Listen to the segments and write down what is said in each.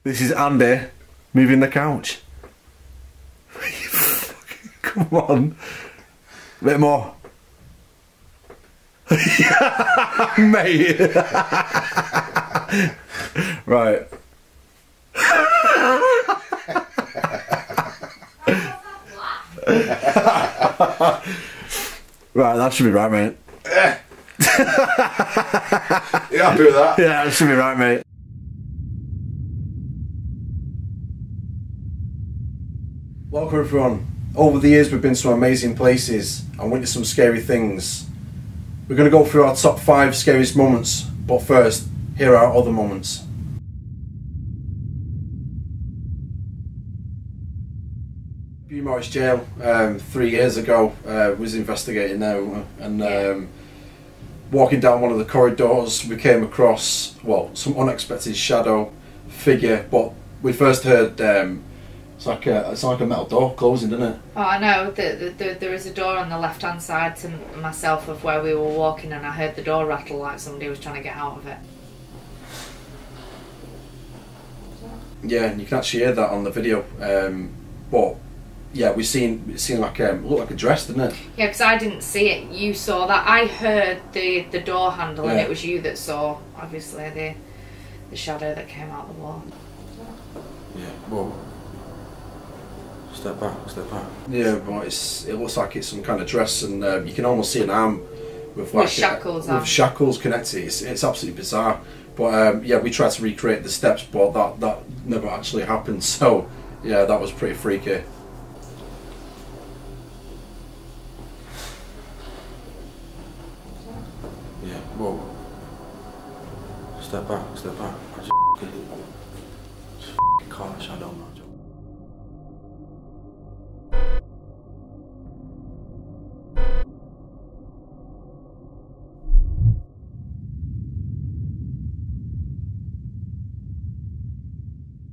This is Andy moving the couch. Come on. A bit more. Mate. Right. Right, that should be right, mate. You happy with that? Yeah, that should be right, mate. Welcome everyone. Over the years we've been to some amazing places and witnessed some scary things. We're going to go through our top 5 scariest moments, but first, here are our other moments. Morris Jail 3 years ago, was investigating there, and walking down one of the corridors we came across, well, some unexpected shadow figure, but we first heard it's like a metal door closing, isn't it? Oh, I know. There is a door on the left hand side to myself of where we were walking, and I heard the door rattle like somebody was trying to get out of it. Yeah, and you can actually hear that on the video, but yeah, we seen like looked like a dress, didn't it? Yeah, because I didn't see it. You saw that. I heard the door handle, and it was you that saw, obviously, the shadow that came out the wall. Yeah. Whoa. Step back. Step back. Yeah, but it looks like it's some kind of dress, and you can almost see an arm with like shackles with shackles connected. It's absolutely bizarre. But yeah, we tried to recreate the steps, but that never actually happened. So yeah, that was pretty freaky. Yeah, whoa. Step back. I just caught a shadow, man.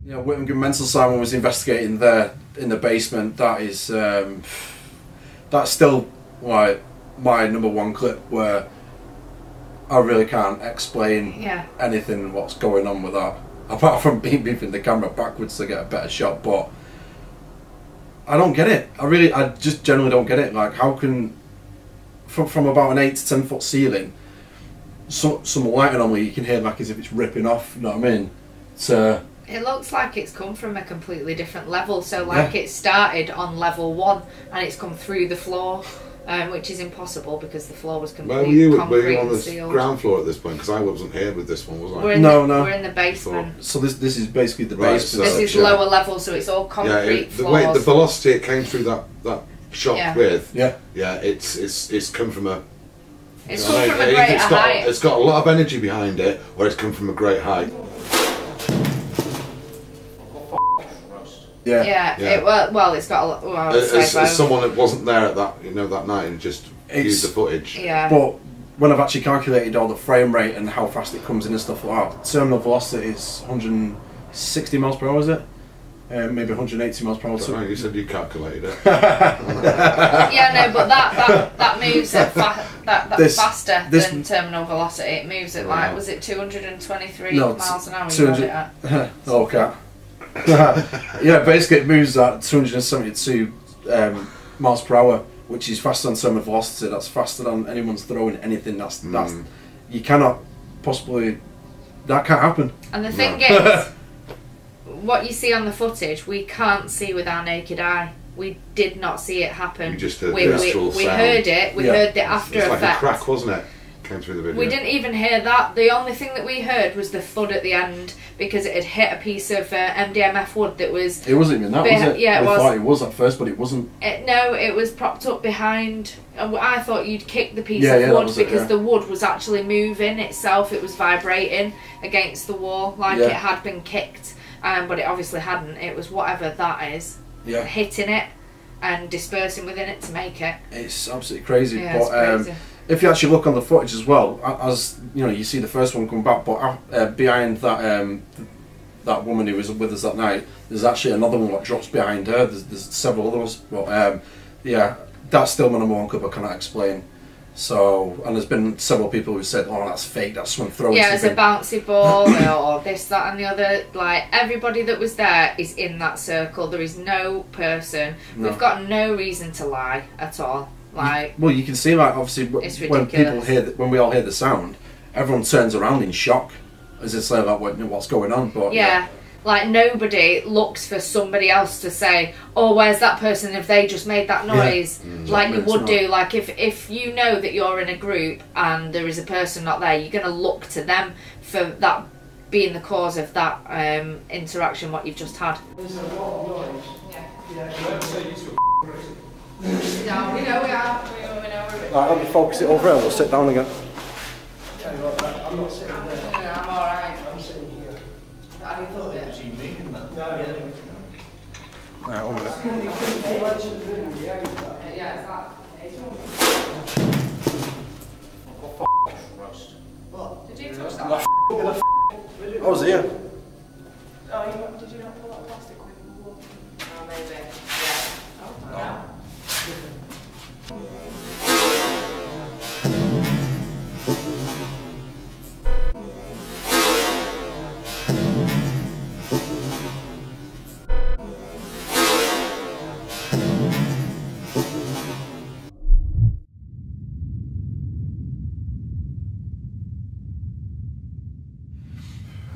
Yeah, Whittingham Mental Asylum was investigating there in the basement. That is, that's still like my #1 clip where I really can't explain anything what's going on with that, apart from moving the camera backwards to get a better shot. But I don't get it. I just generally don't get it. Like, how can from about an 8 to 10 foot ceiling, some light anomaly you can hear like as if it's ripping off. You know what I mean? So it looks like it's come from a completely different level. So like it started on level 1 and it's come through the floor, which is impossible because the floor was completely concrete. Were you on the sealed. ground floor at this point? Because I wasn't here with this one, was I? We're in the basement. So this is basically the basement. This is lower level, so it's all concrete floors. The velocity it came through that shot with. Yeah, it's come from a. It's come from a great height. It's got a lot of energy behind it, or it's come from a great height. Yeah. It's got a lot. Well, as someone that wasn't there at that, that night and just viewed the footage. Yeah. But when I've actually calculated all the frame rate and how fast it comes in and stuff like that, terminal velocity is 160 miles per hour, is it? Maybe 180 miles per hour. So you said you calculated it. Yeah, no, but that moves at faster than terminal velocity. It moves at like, was it 223 miles an hour? 200. Oh, cat. Yeah, basically it moves at 272 miles per hour, which is faster than terminal velocity. That's faster than anyone's throwing anything. That's you cannot possibly. That can't happen. And the thing is, what you see on the footage, we can't see with our naked eye. We did not see it happen. You just heard we heard it. We heard the after effects. It was like a crack, wasn't it? Came through the video. We didn't even hear that. The only thing that we heard was the thud at the end because it had hit a piece of MDMF wood that was. It wasn't even that, was it? Yeah, we thought it was at first, but it wasn't. No, it was propped up behind. I thought you'd kick the piece of wood because the wood was actually moving itself. It was vibrating against the wall like it had been kicked, but it obviously hadn't. It was whatever that is hitting it and dispersing within it to make it. It's absolutely crazy. Yeah, but it's crazy. If you actually look on the footage as well, as you see the first one come back, but behind that woman who was with us that night, there's actually another one that drops behind her. There's several others, but yeah, that's still my #1 clip I cannot explain. So, and there's been several people who said, "Oh, that's fake. That's someone throwing." Yeah, something. it's a bouncy ball or this, that, and the other. Like everybody that was there is in that circle. There is no person. No. We've got no reason to lie at all. Like, well, you can see, like, obviously, when people hear, when we all hear the sound, everyone turns around in shock as it's like, what's going on? But yeah. Like, nobody looks for somebody else to say, oh, where's that person if they just made that noise? Yeah. Like you would do. Like, if you know that you're in a group and there is a person not there, you're going to look to them for that being the cause of that interaction, what you've just had. There's a lot of noise. Yeah. Yeah. We know we are. We know we're right, let me focus it over here and we'll sit down again. Yeah, I'm not sitting there. Yeah, I'm alright. I'm sitting here. How do you feel it? Right, 1 minute. Yeah, it's that. What? Did you touch that? I was here. Oh, did you not pull that plastic with the wall? Oh, maybe. Yeah. Oh, yeah.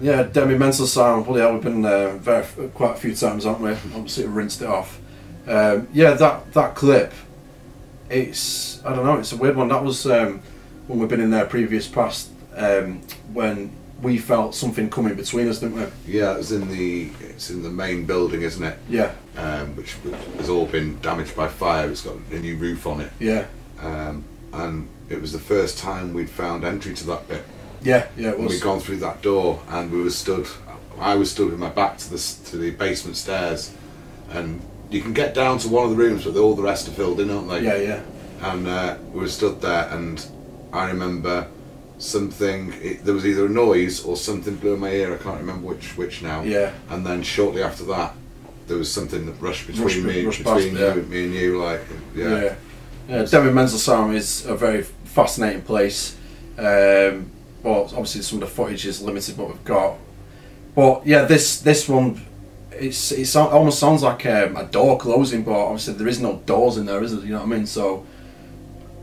Yeah, Demi Mental Sound. Bloody hell, we've been there quite a few times, haven't we? Obviously, rinsed it off. Yeah, that clip. It's, I don't know. It's a weird one. That was when we've been in there previous past when we felt something coming between us, didn't we? Yeah, it's in the main building, isn't it? Yeah. Which has all been damaged by fire. It's got a new roof on it. Yeah. And it was the first time we'd found entry to that bit. Yeah, it was. We'd gone through that door, and we were stood. I was stood with my back to the basement stairs, and you can get down to one of the rooms, but all the rest are filled in, aren't they? Yeah, yeah. And we were stood there, and I remember something. There was either a noise or something blew in my ear. I can't remember which now. Yeah. And then shortly after that, there was something that rushed between me and you, like yeah. Yeah. Demi Mental Sound is a very fascinating place. Well, obviously some of the footage is limited what we've got, but yeah, this one, it almost sounds like a door closing, but obviously there is no doors in there, is there? You know what I mean? So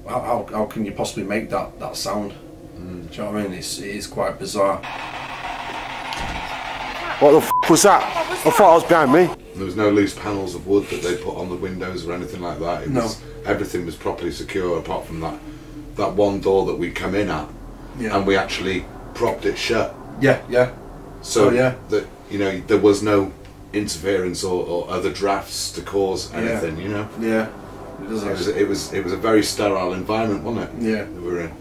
how can you possibly make that sound? Do you know what I mean? It is quite bizarre. What the f was that? I thought it was behind me. There was no loose panels of wood that they put on the windows or anything like that. Everything was properly secure apart from that one door that we come in at. Yeah. And we actually propped it shut. Yeah, yeah. So that there was no interference or other drafts to cause anything. You know. Yeah. It was a very sterile environment, wasn't it? Yeah. That we were in.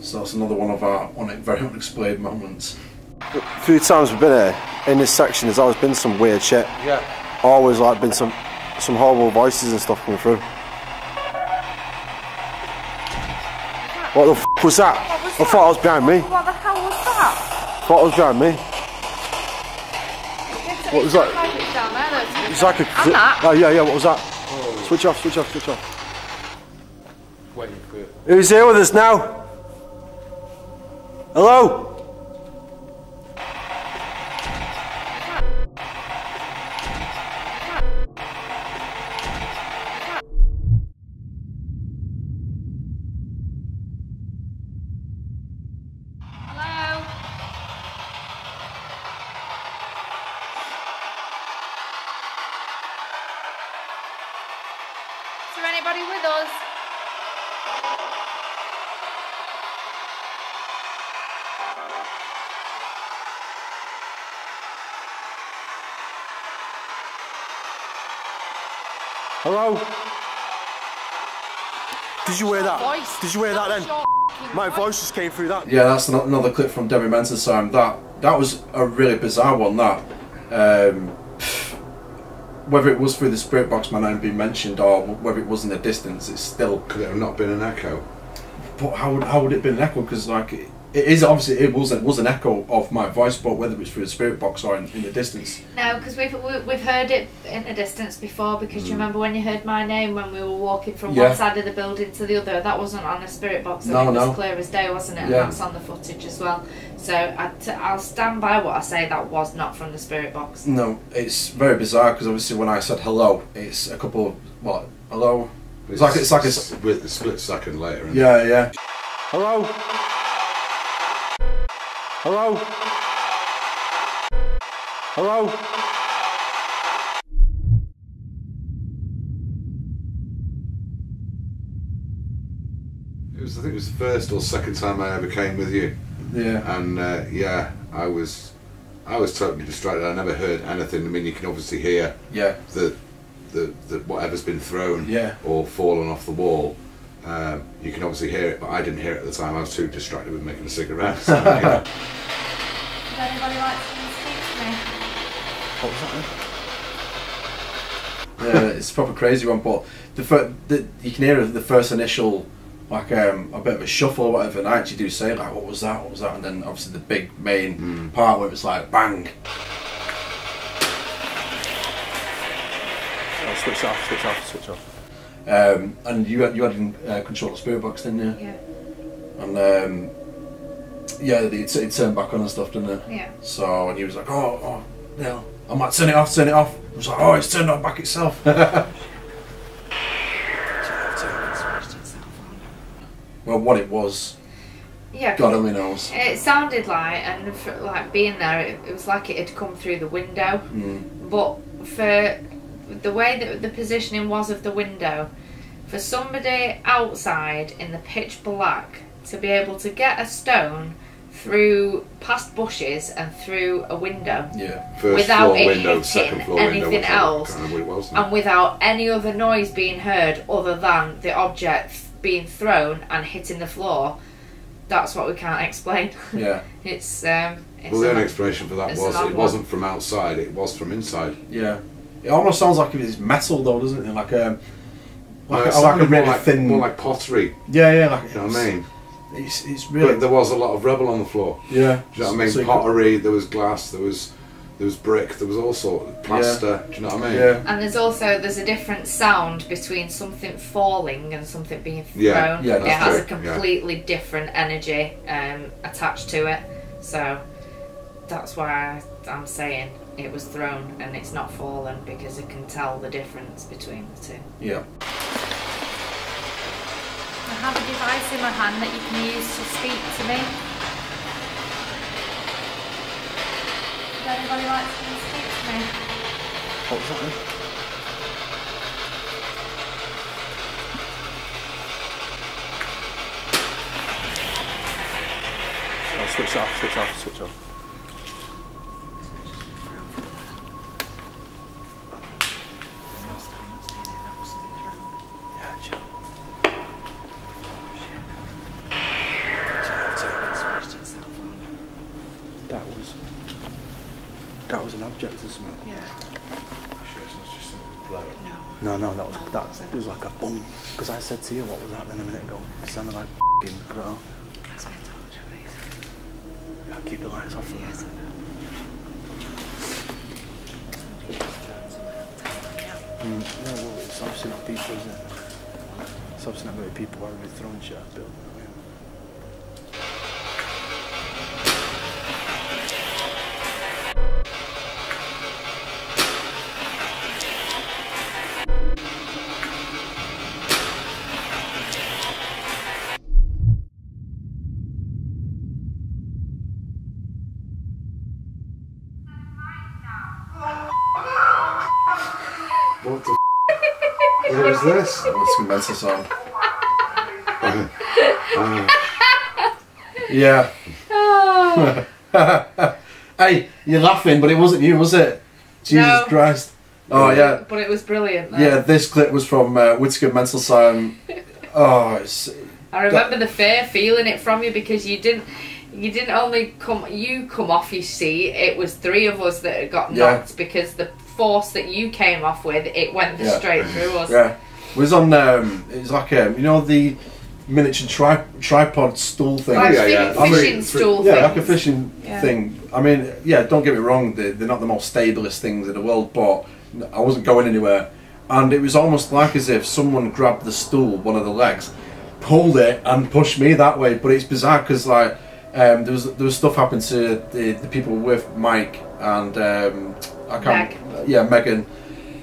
So that's another one of our very unexplained moments. A few times we've been here in this section. There's always been some weird shit. Yeah. Always like been some horrible voices and stuff coming through. What the f was that? I thought it was behind me. What the hell was that? I thought it was behind me. What was that? It's like a. Oh yeah, what was that? Oh. Switch off. Waiting for it. Who's here with us now? Hello? Is there anybody with us? Hello? Did you hear that? Did you hear that then? My voice just came through that. Yeah, that's another clip from Demi Mental Sound. That was a really bizarre one. Whether it was through the spirit box my name being mentioned or whether it was in the distance, it's still. Could it have not been an echo? But how would it have been an echo? Because like it is obviously it was an echo of my voice, but whether it was through the spirit box or in the distance. No, because we've heard it in the distance before. Because do you remember when you heard my name when we were walking from one side of the building to the other? That wasn't on a spirit box. It was clear as day, wasn't it? And that's on the footage as well. So I'll stand by what I say. That was not from the spirit box. No, it's very bizarre because obviously when I said hello, it's a couple of hello. It's like a split second later. Yeah. Hello? Hello? Hello? I think it was the first or second time I ever came with you. Yeah. And I was totally distracted. I never heard anything. I mean, you can obviously hear the whatever's been thrown or fallen off the wall. You can obviously hear it, but I didn't hear it at the time. I was too distracted with making a cigarette. So, Would anybody like to speak to me? What was that? Yeah, it's a proper crazy one. But you can hear the first initial, like a bit of a shuffle or whatever, and I actually do say like, "What was that? What was that?" And then obviously the big main part where it's like bang. Oh, switch off. And you had control of the spirit box, didn't you? Yeah. And it turned back on and stuff, didn't it? Yeah. So and he was like, oh, no, I might turn it off. I was like, oh, it's turned on back itself. Well, what it was, God only knows. It sounded like, and for, like being there, it was like it had come through the window. But for the way that the positioning was of the window, for somebody outside in the pitch black to be able to get a stone through past bushes and through a window without it hitting anything else and without any other noise being heard other than the object being thrown and hitting the floor, that's what we can't explain. Yeah. It's well, the only explanation for that was it wasn't from outside, it was from inside. Yeah. It almost sounds like it's metal though, doesn't it? Like a really thin, more like pottery. Yeah, like you know what I mean? It's really. But there was a lot of rubble on the floor. Yeah. Do you know what I mean? Pottery. There was glass. There was brick. There was all sorts of plaster. Do you know what I mean? Yeah. And there's a different sound between something falling and something being thrown. Yeah, it has true. a completely different energy attached to it. So that's why I'm saying it was thrown and it's not fallen, because I can tell the difference between the two. Yeah. I have a device in my hand that you can use to speak to me. Would anybody like to speak to me? What was that then? Oh, switch off. That was an object or something. Yeah. No, that was like a boom. Because I said to you, what was that then a minute ago? It sounded like f***ing, I don't know. Yeah, keep the lights off. Yes, No, well, it's obviously not people, is it? It's obviously not going to be people who are throwing shit at the building. What the what was this? It's a mental song. Yeah. Oh. Hey, you're laughing, but it wasn't you, was it? Jesus Christ. Oh, yeah. But it was brilliant, though. Yeah, this clip was from Whittaker Mental Asylum. Oh, it's... I remember the fear, feeling it from you, because you didn't only come off your seat, it was three of us that had got knocked, because the force that you came off with, it went straight through us. Yeah. It was on, it was like, you know, the miniature tripod stool thing. Like fishing stool thing. Yeah, like a fishing thing. I mean, yeah, don't get me wrong, they're not the most stablest things in the world, but I wasn't going anywhere. And it was almost like as if someone grabbed the stool, one of the legs, pulled it and pushed me that way. But it's bizarre because like there was stuff happened to the people with Mike and Megan.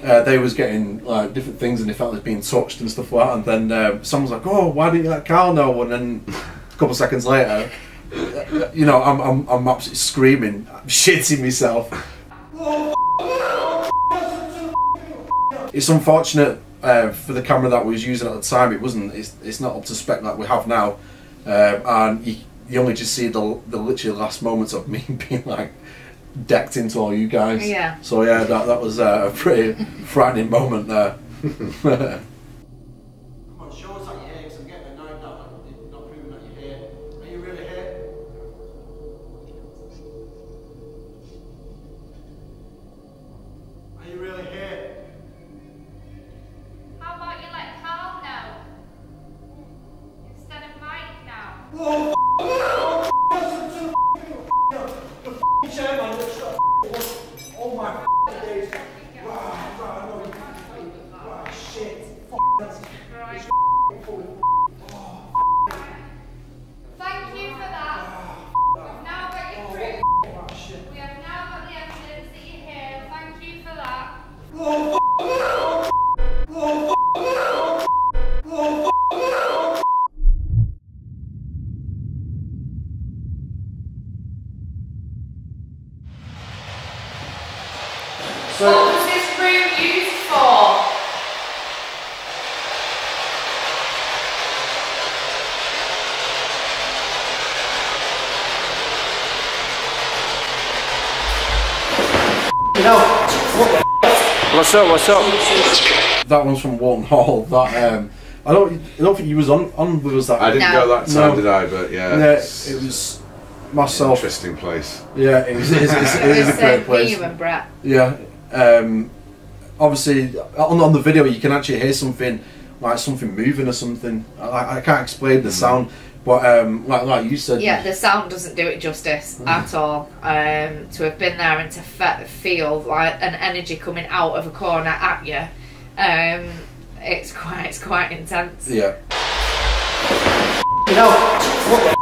They was getting like different things and they felt like being touched and stuff like that. And then someone's like, "Oh, why didn't you let Carl know?" And then a couple of seconds later, you know, I'm absolutely screaming, I'm shitting myself. It's unfortunate for the camera that we was using at the time. It wasn't. It's not up to spec that we have now, and you only just see the literally last moments of me being like decked into all you guys. Yeah. So yeah, that was a pretty frightening moment there. Come on, show us that you're here, because I'm getting annoyed now that you're not proving that you're here. Are you really here? Are you really here? How about you let Carl know instead of Mike now? Oh, oh my days. Wow, shit. Right. Thank you for that. We've now got your proof. We have now got the evidence that you're here. Thank you for that. What was this room used for? What's up? What's up? That one's from Walton Hall. That I don't think you was on with us that. I didn't go that time, did I? But yeah. Yeah, it was myself. Interesting place. Yeah, it is a great place. You and Brett. Yeah. Obviously, on the video you can actually hear something like something moving or something. I can't explain the sound, but like you said. Yeah, the sound doesn't do it justice at all. To have been there and to feel like an energy coming out of a corner at you, it's quite intense. Yeah. You know.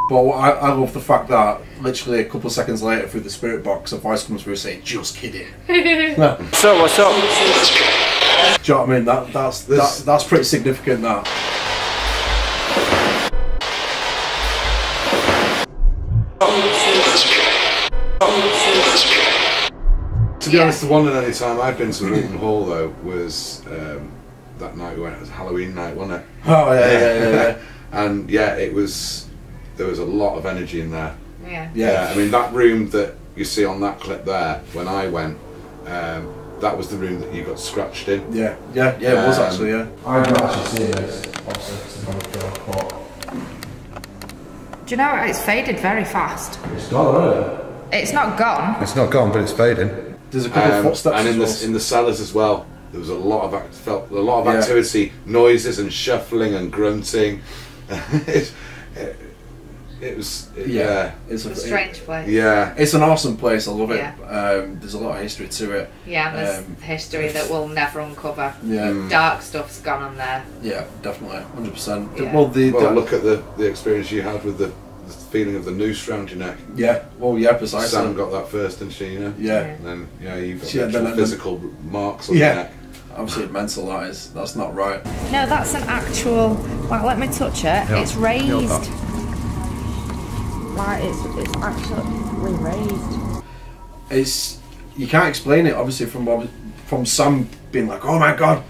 But I love the fact that literally a couple of seconds later through the spirit box a voice comes through saying, "Just kidding." So what's up? Do you know what I mean? That's pretty significant, that. To be honest, the one and only time I've been to Walton Hall though was that night we went. It was Halloween night, wasn't it? Oh yeah. And yeah, it was. There was a lot of energy in there. Yeah. I mean, that room that you see on that clip there, when I went, that was the room that you got scratched in. Yeah, it was actually, yeah. I haven't actually seen this, obviously, Do you know, it's faded very fast. It's gone, isn't it? It's not gone. It's not gone, but it's fading. There's a couple of footsteps and in the cellars as well. There was a lot of activity, noises and shuffling and grunting. It's a strange place. Yeah, it's an awesome place. I love it. There's a lot of history to it. Yeah, there's history that we'll never uncover. Yeah, dark stuff's gone on there. Yeah, definitely, 100%. Yeah. Well, look at the experience you had with the feeling of the noose round your neck. Yeah, well, yeah, precisely. Sam got that first, didn't she? You know. Yeah. And then you've got physical marks on your neck. Absolutely mental. That's not right. No, that's an actual. Like, let me touch it. Yeah. It's raised. Like it's actually raised. You can't explain it, obviously, from Sam being like, "Oh my god,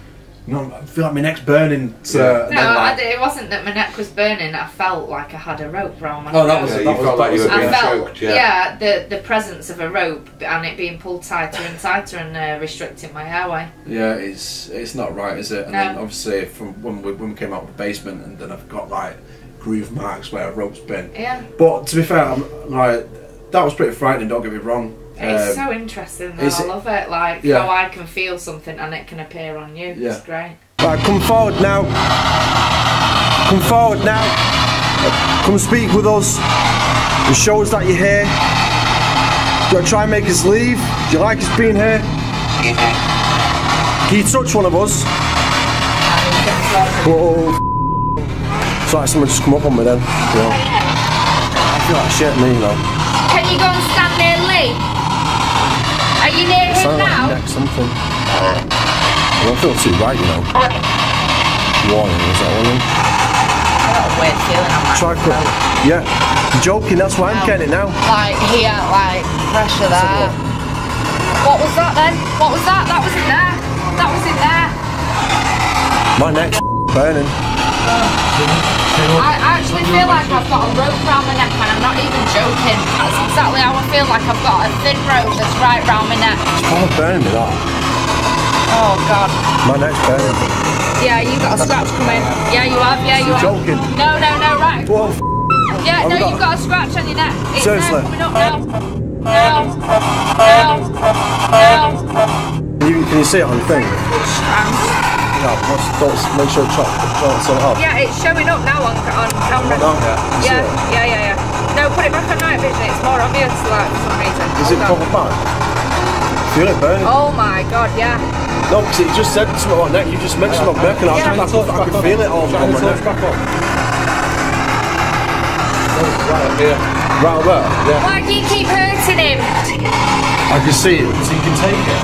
I feel like my neck's burning." It wasn't that my neck was burning. I felt like I had a rope around my throat. You felt like you were being choked. Yeah, the presence of a rope and it being pulled tighter and tighter and restricting my airway. Yeah, it's not right, is it? And then obviously from when we came out of the basement, and then I've got like groove marks where a rope's been. Yeah. But to be fair, that was pretty frightening. Don't get me wrong. It's so interesting though. I love it. Like how I can feel something and it can appear on you. Yeah. It's great. Right, come forward now. Come forward now. Come speak with us and show us that you're here. Do you want to try and make us leave? Do you like us being here? Can you touch one of us? Oh, it's like someone just come up on me then. Yeah. I feel like shit me, you know. Can you go and stand near Lee? Are you near him now? Like something. I don't feel too right, you know. Warning, is that one? I got a weird feeling on my throat. Yeah, you're joking, that's why I'm getting it now. Like here, like pressure there. What was that then? What was that? That was in there. That was in there. My neck's burning. I actually feel like I've got a rope round my neck and I'm not even joking. That's exactly how I feel like I've got a thin rope that's right round my neck. It's probably burning me, that. Oh God. My neck's burning. Yeah, you got a scratch coming. Yeah, you have. Yeah, you have. Joking. No, right. Whoa. Yeah, no, you've got a scratch on your neck. It's seriously? coming up now. No. Can you see it on the thing? No, don't make sure it's off. Yeah, it's showing up now on camera. No, yeah. No, put it back on night vision. It's more obvious, like, for some reason. Is it proper bad? Feel it burning? Oh my God, yeah. No, because it just said something about neck. You just mentioned about neck, and I could feel it all on my neck. Right up here. Right up there? Yeah. Why do you keep hurting him? I can see it. So you can take it.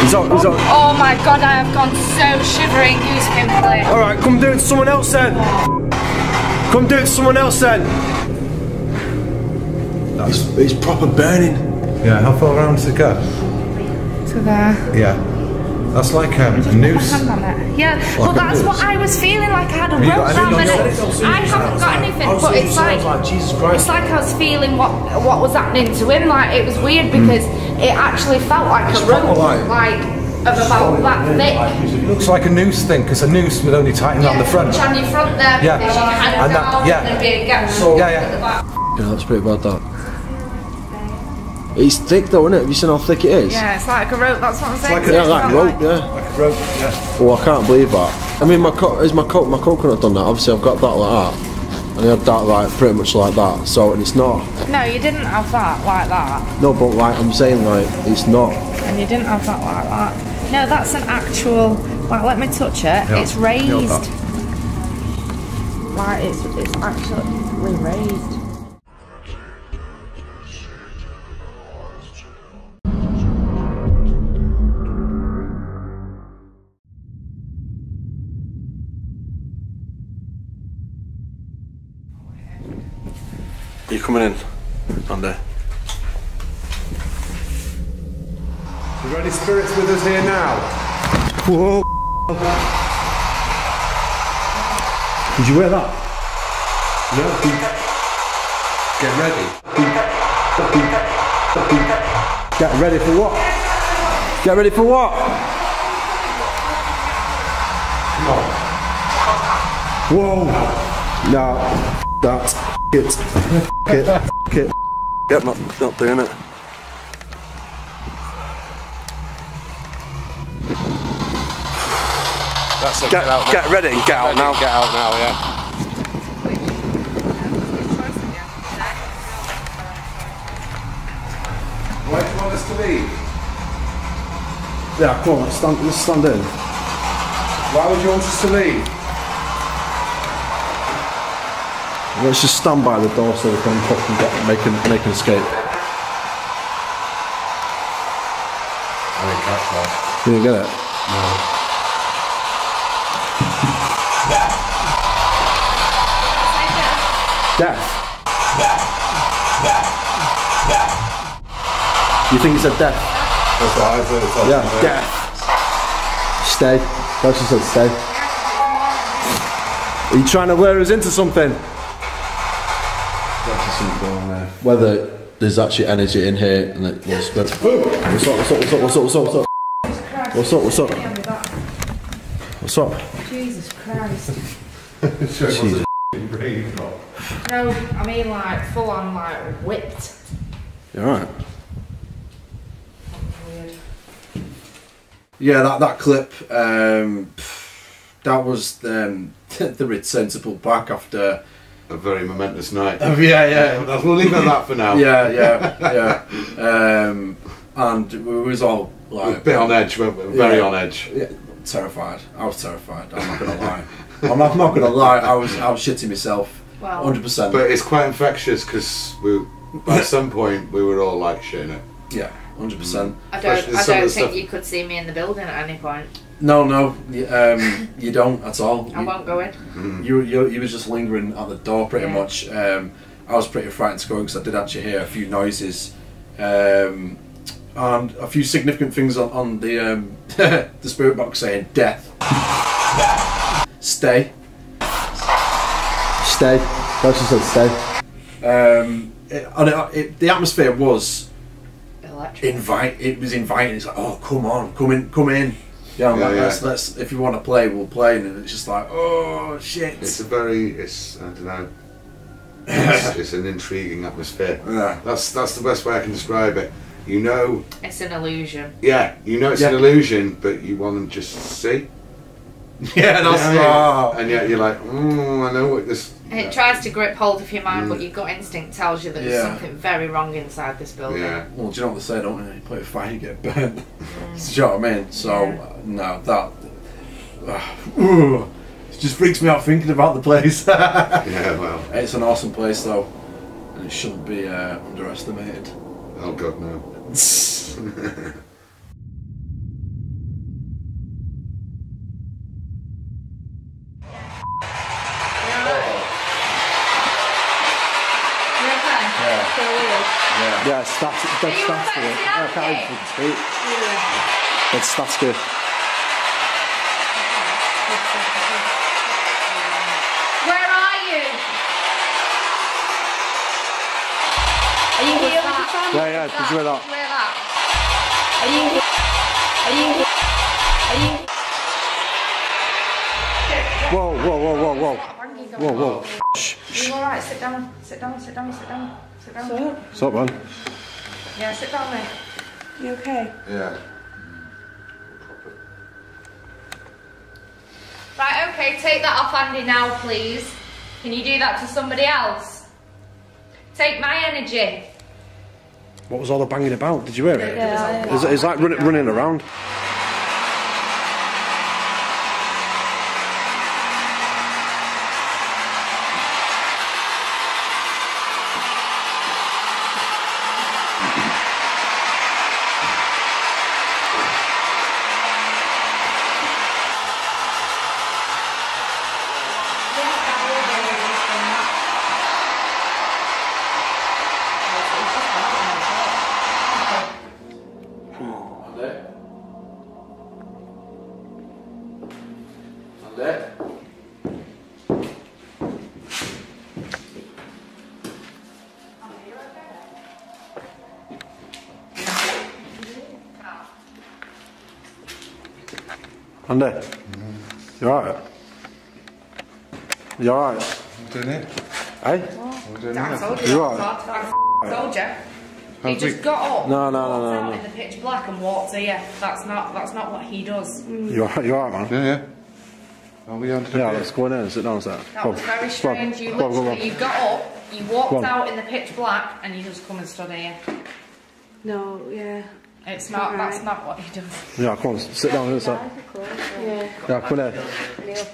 He's on. Oh my God, I have gone so shivering, goosepimply. Alright, come do it to someone else then. Come do it to someone else then. It's proper burning. Yeah, how far around does it go? To there. Yeah. That's like a noose. Yeah, like well that's what I was feeling, like I had a rope around my neck. I haven't got anything, but it's like Jesus Christ. It's like I was feeling what was happening to him. Like it was weird because it actually felt like a rope, like of about that thick. It looks like a noose thing, because a noose would only tighten on the front. On your front there, yeah. because you hang and down that, yeah. and be a gap at the back. Yeah, that's pretty bad, that. It's thick though, isn't it? Have you seen how thick it is? Yeah, it's like a rope, that's what I'm saying. Like a rope, yeah. Like a rope, yeah. Oh, I can't believe that. I mean, my coconut done that? Obviously, I've got that like that. And I had that like pretty much like that. So, and it's not. No, you didn't have that like that. No, but like, I'm saying like, it's not. And you didn't have that like that. No, that's an actual, like, let me touch it. Yeah. It's raised. Like, it's actually raised. Are you coming in, Andy? You got any spirits with us here now? Whoa! Did you wear that? No. Get ready. Get ready for what? Get ready for what? Come on. Whoa! No, that. It. Get not doing it. That's it. Get ready and get out now. Get out now, yeah. Where do you want us to leave? Yeah, come on, let's stand in. Why would you want us to leave? Let's just stand by the door so we can fucking make an escape. I didn't catch that. You didn't get it? No. Death. You think it's a death? That's what I thought. Yeah, death. Stay. That's just said stay. Are you trying to lure us into something? Whether there's actually energy in here and it will spread. What's up? Jesus Christ. Jesus. No, I mean like full on like whipped. You alright? Yeah, that clip, that was the return to pull back after a very momentous night. Yeah. We'll leave it at that for now. Yeah. And we was all like... a bit on edge, weren't we? Very on edge. Yeah, terrified. I was terrified. I'm not going to lie. I'm not going to lie. I was shitting myself. Wow. 100%. But it's quite infectious because at some point we were all like shitting it. Yeah, 100%. I don't think you could see me in the building at any point. No, you don't at all. I won't go in. You was just lingering at the door pretty much. I was pretty frightened to go in because I did actually hear a few noises and a few significant things on the the spirit box saying death. Stay. That's just said stay. The atmosphere was electric. It was inviting. It's like, oh, come on, come in. Yeah, let's. If you want to play, we'll play. And it's just like, oh shit. It's I don't know. It's an intriguing atmosphere. Yeah. That's the best way I can describe it. You know. It's an illusion. Yeah, you know it's an illusion, but you want to just see. Yeah, that's and yet you're like, I know what this. It tries to grip hold of your mind, but your gut instinct tells you that there's something very wrong inside this building. Yeah. Well, do you know what they say? Don't you? You play with fire, you get burnt. Do you know what I mean? So no, that it just freaks me out thinking about the place. Yeah, well, it's an awesome place though, and it shouldn't be underestimated. Oh God, no. Yeah, that's good. I can't even speak. That's good. Where are you? Are you here with your family? Yeah, did you hear that? Where that? Whoa. Shh. Are you alright? Sit down. What's up, man? Yeah, sit down there. You okay? Yeah. Right, okay, take that off Andy now, please. Can you do that to somebody else? Take my energy. What was all the banging about? Did you hear it? Yeah. It's like running around. Andy, you alright? You alright? I'm doing it. Hey? I'm doing I it. told you. You alright? I told you. He just got up, walked out in the pitch black and walked here. That's not what he does. You alright, man? Yeah. Are we on to let's go in there and sit down, sir. That was very strange. You literally, you got up, you walked out in the pitch black, and you just come and stood here. No, yeah. It's not. That's not what he does. Yeah, come on, sit down here, sir. Yeah, come in here.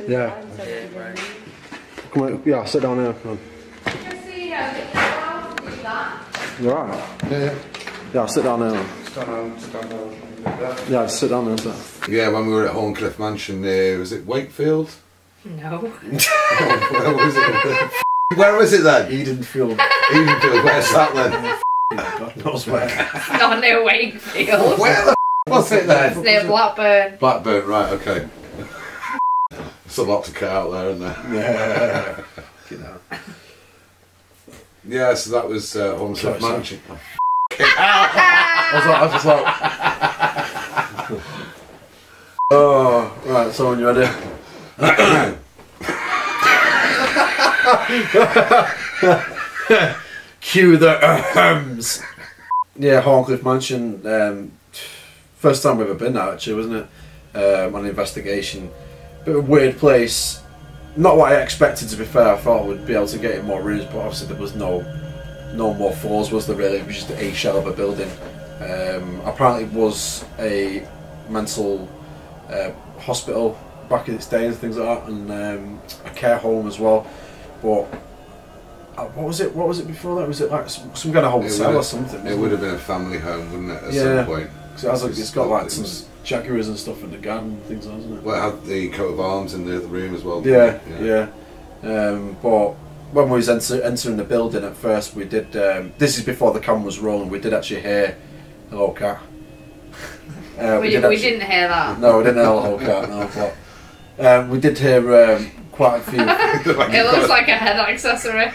Yeah. Come on, yeah, sit down here. Come on. Just so you know, that you're allowed to do that. You alright? Yeah. Yeah, sit down there. Yeah, sit down there, sir. Yeah, when we were at Horncliffe Mansion, was it Wakefield? No. Where was it? Where was it then? Edenfield. Where's that then? God knows where. It's not near Wakefield. Where the was it then? It's near Blackburn. Blackburn, right, okay. There's a lot to cut out there, isn't there? Yeah. Yeah, so that was Horncliffe Mansion. I was just like, oh, right, so when you're ready. Cue the ahems. Yeah, Horncliffe Mansion. First time we've ever been there, actually, wasn't it? On an investigation. bit of a weird place. Not what I expected, to be fair. I thought we'd be able to get in more rooms, but obviously there was no more floors, was there really? It was just a shell of a building. Apparently it was a mental hospital back in its day and things like that, and a care home as well. But what was it before that? Was it like some kind of hotel or something? It would have been a family home, wouldn't it, at some point? It's got like some jaguars and stuff in the garden and things like that, isn't it? Well, it had the coat of arms in the other room as well. Yeah. But when we was entering the building at first, we did, this is before the camera was rolling, we did actually hear "Hello Cat." We didn't hear that. No, we didn't hear "Hello Cat", no, but we did hear quite a few. It looks like a head accessory.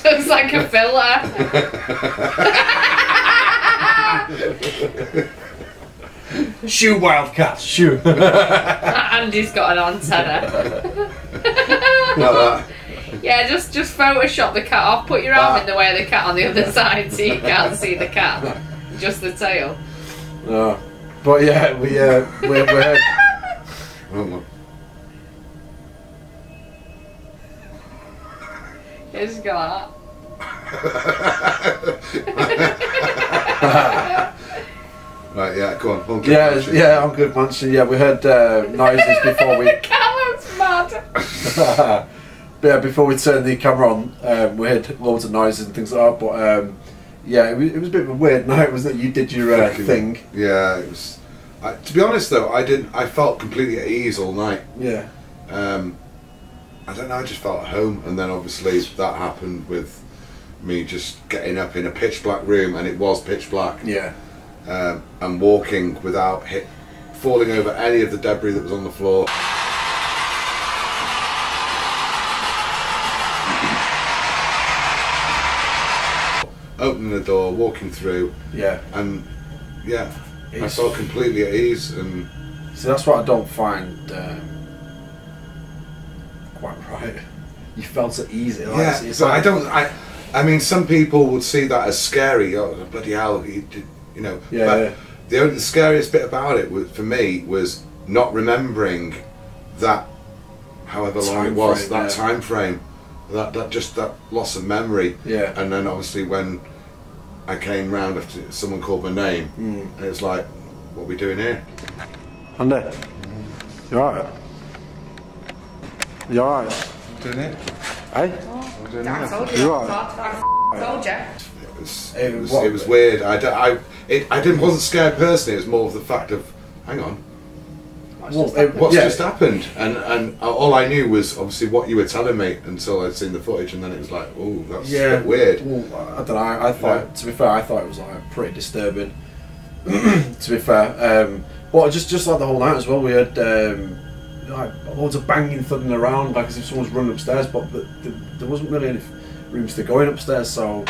Looks like a filter. Shoo, wildcat, shoo. Andy's got an antenna. Yeah, just Photoshop the cat off. Put your arm in the way of the cat on the other side so you can't see the cat. Just the tail. No, but yeah, we're You just go like that. Right, yeah, go on. I'm good, Mansion. Yeah, we heard noises before we. The camera's mad. But yeah, before we turned the camera on, we heard loads of noises and things like that. But yeah, it was a bit of a weird night, wasn't it? You did your thing. Yeah, it was. To be honest, though, I felt completely at ease all night. Yeah. I don't know. I just felt at home, and then obviously that happened with me just getting up in a pitch black room, and it was pitch black. Yeah. And walking without falling over any of the debris that was on the floor. Opening the door, walking through. Yeah. And yeah, I felt completely at ease. And so that's what I don't find quite right. You felt at ease. Like, yeah, but like, I mean, some people would see that as scary. Oh, bloody hell, you know. Yeah. But the scariest bit about it for me was not remembering that, however long it was, that time frame, that loss of memory. Yeah. And then obviously when I came round after someone called my name, and it was like, what are we doing here? Andy, you alright? You alright? Doing it? Hey? I told you. You alright? I told you. It was weird. I wasn't scared personally. It was more of the fact of, hang on, what's just happened? And all I knew was obviously what you were telling me until I'd seen the footage, and then it was like, oh, that's a bit weird. Well, I don't know. I thought, to be fair, I thought it was like pretty disturbing. To be fair, but just like the whole night as well, we had like loads of banging, thudding around, like as if someone's running upstairs, but there wasn't really any rooms to go in upstairs, so.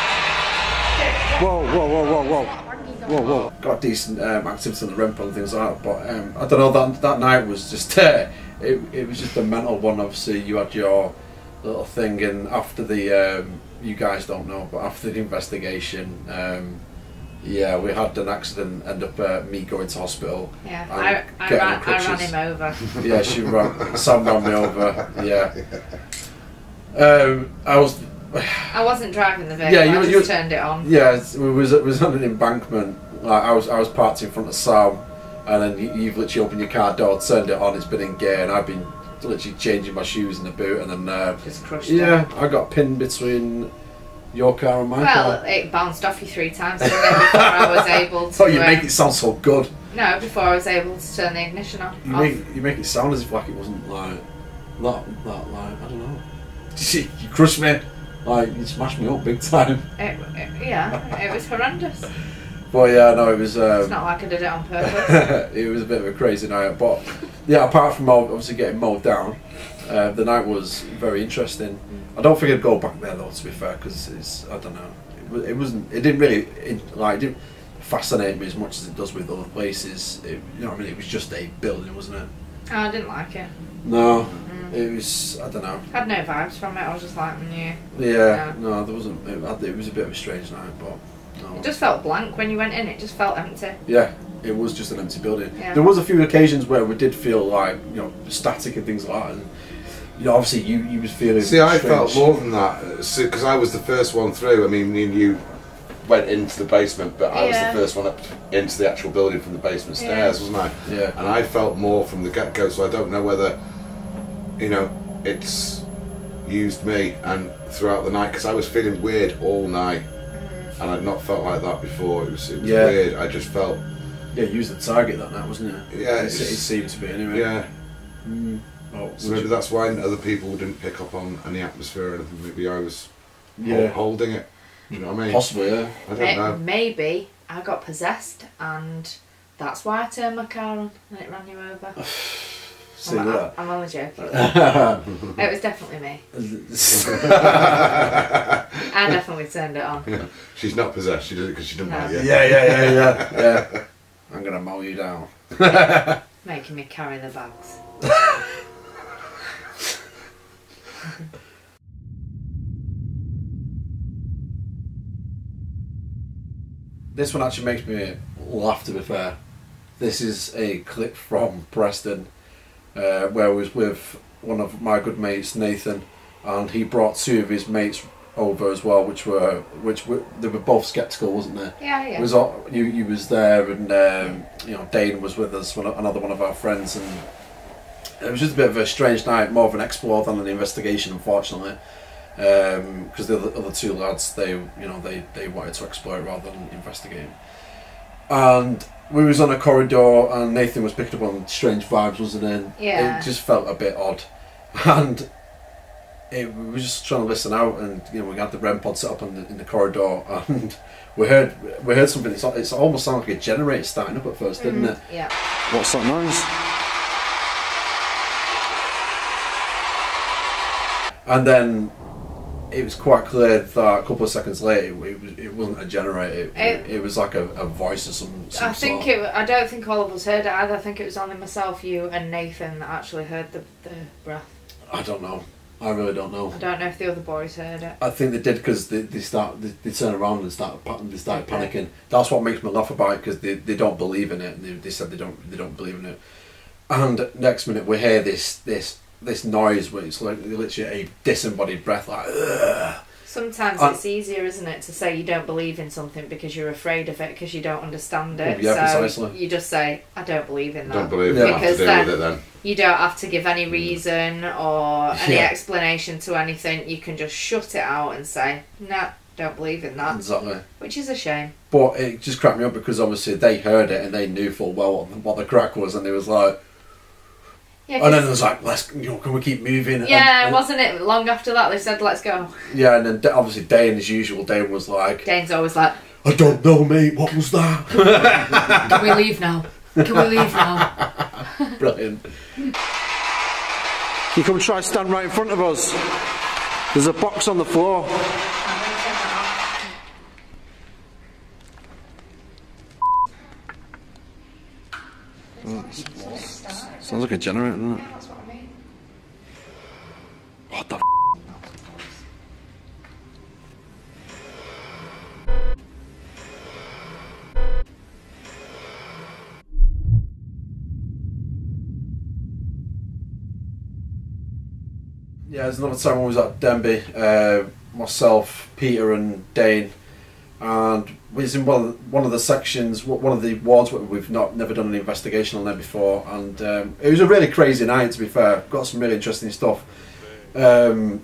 Whoa. Got decent activity on the ramp and things like that, but I don't know, that night was just, it was just a mental one. Obviously you had your little thing, and after the, you guys don't know, but after the investigation, yeah, we had an accident, end up me going to hospital. Yeah, I ran him over. Yeah, Sam ran me over, yeah. I wasn't driving the vehicle. Yeah, I just turned it on. Yeah, it was on an embankment. Like I was parked in front of Sam, and then you've literally opened your car door, turned it on. It's been in gear, and I've been literally changing my shoes in the boot, and then just crushed it. Yeah, I got pinned between your car and my car. Well, it bounced off you 3 times before I was able to. Oh, you make it sound so good. No, before I was able to turn the ignition on. You make it sound as if like it wasn't like that like I don't know. You crushed me. Like, you smashed me up big time. Yeah, it was horrendous. But yeah, no, it was... it's not like I did it on purpose. It was a bit of a crazy night, but yeah, apart from obviously getting mowed down, the night was very interesting. I don't think I'd go back there though, to be fair, because it's, I don't know, it didn't fascinate me as much as it does with other places. You know what I mean, it was just a building, wasn't it? Oh, I didn't like it. No. It was, I don't know. I had no vibes from it. I was just like, yeah. Yeah, no, there wasn't. It was a bit of a strange night, but no. It just felt blank when you went in. It just felt empty. Yeah, it was just an empty building. Yeah. There was a few occasions where we did feel like, you know, static and things like that, and you know, obviously you was feeling. See, I felt more than that because I was the first one through. I mean, me and you went into the basement, but I was the first one up into the actual building from the basement stairs, wasn't I? Yeah. And I felt more from the get-go, so I don't know whether, you know, it's used me and throughout the night, because I was feeling weird all night, and I'd not felt like that before. It was weird. I just felt. Yeah, you was the target that night, wasn't it? Yeah, it seemed to be anyway. Yeah. Oh, so maybe that's why other people didn't pick up on any atmosphere or anything. Maybe I was holding it. Do you know what I mean? Possibly, yeah. I don't know. Maybe I got possessed and that's why I turned my car on and it ran you over. See that? I'm only joking. It was definitely me. I definitely turned it on. Yeah. She's not possessed, she did it because she didn't like you. Yeah. I'm going to mow you down. Making me carry the bags. This one actually makes me laugh, to be fair. This is a clip from Preston where I was with one of my good mates, Nathan, and he brought two of his mates over as well, which were they were both sceptical, wasn't they? Yeah. It was you was there, and you know, Dane was with us, another one of our friends, and it was just a bit of a strange night, more of an explore than an investigation, unfortunately. Because the other two lads, they wanted to explore it rather than investigate. And we was on a corridor, and Nathan was picking up on strange vibes, wasn't it? Yeah. It just felt a bit odd, and we were just trying to listen out, and you know, we had the REM pod set up in the corridor, and we heard something. It's almost sounded like a generator starting up at first, didn't it? Yeah. What's that noise? And then it was quite clear that a couple of seconds later it wasn't a generator. It was like a voice or some sort. I don't think all of us heard it either. I think it was only myself, you, and Nathan that actually heard the breath. I don't know. I really don't know. I don't know if the other boys heard it. I think they did, because they turn around and started panicking. That's what makes me laugh about it, because they don't believe in it. And they said they don't believe in it. And next minute we hear this noise where it's like literally a disembodied breath, like ugh. Sometimes it's easier, isn't it, to say you don't believe in something because you're afraid of it, because you don't understand it. Yeah, so precisely. You just say, I don't believe in that. Don't believe it. Because then you don't have to give any reason or any explanation to anything. You can just shut it out and say, no, don't believe in that. Exactly. Which is a shame. But it just cracked me up, because obviously they heard it and they knew full well what the crack was, and they was like. Yeah, and then it was like, can we keep moving? Yeah, wasn't it long after that they said, let's go? Yeah, and then obviously Dane, as usual, Dane was like... Dane's always like... I don't know, mate, what was that? Can we leave now? Can we leave now? Brilliant. You come try stand right in front of us. There's a box on the floor. Sounds like a generator, doesn't it? Yeah, that's what I mean. What the f***? Yeah, there's another time when I was at Denby, myself, Peter and Dane, and we was in one of the sections, one of the wards where we've never done an investigation on there before, and it was a really crazy night, to be fair. Got some really interesting stuff, and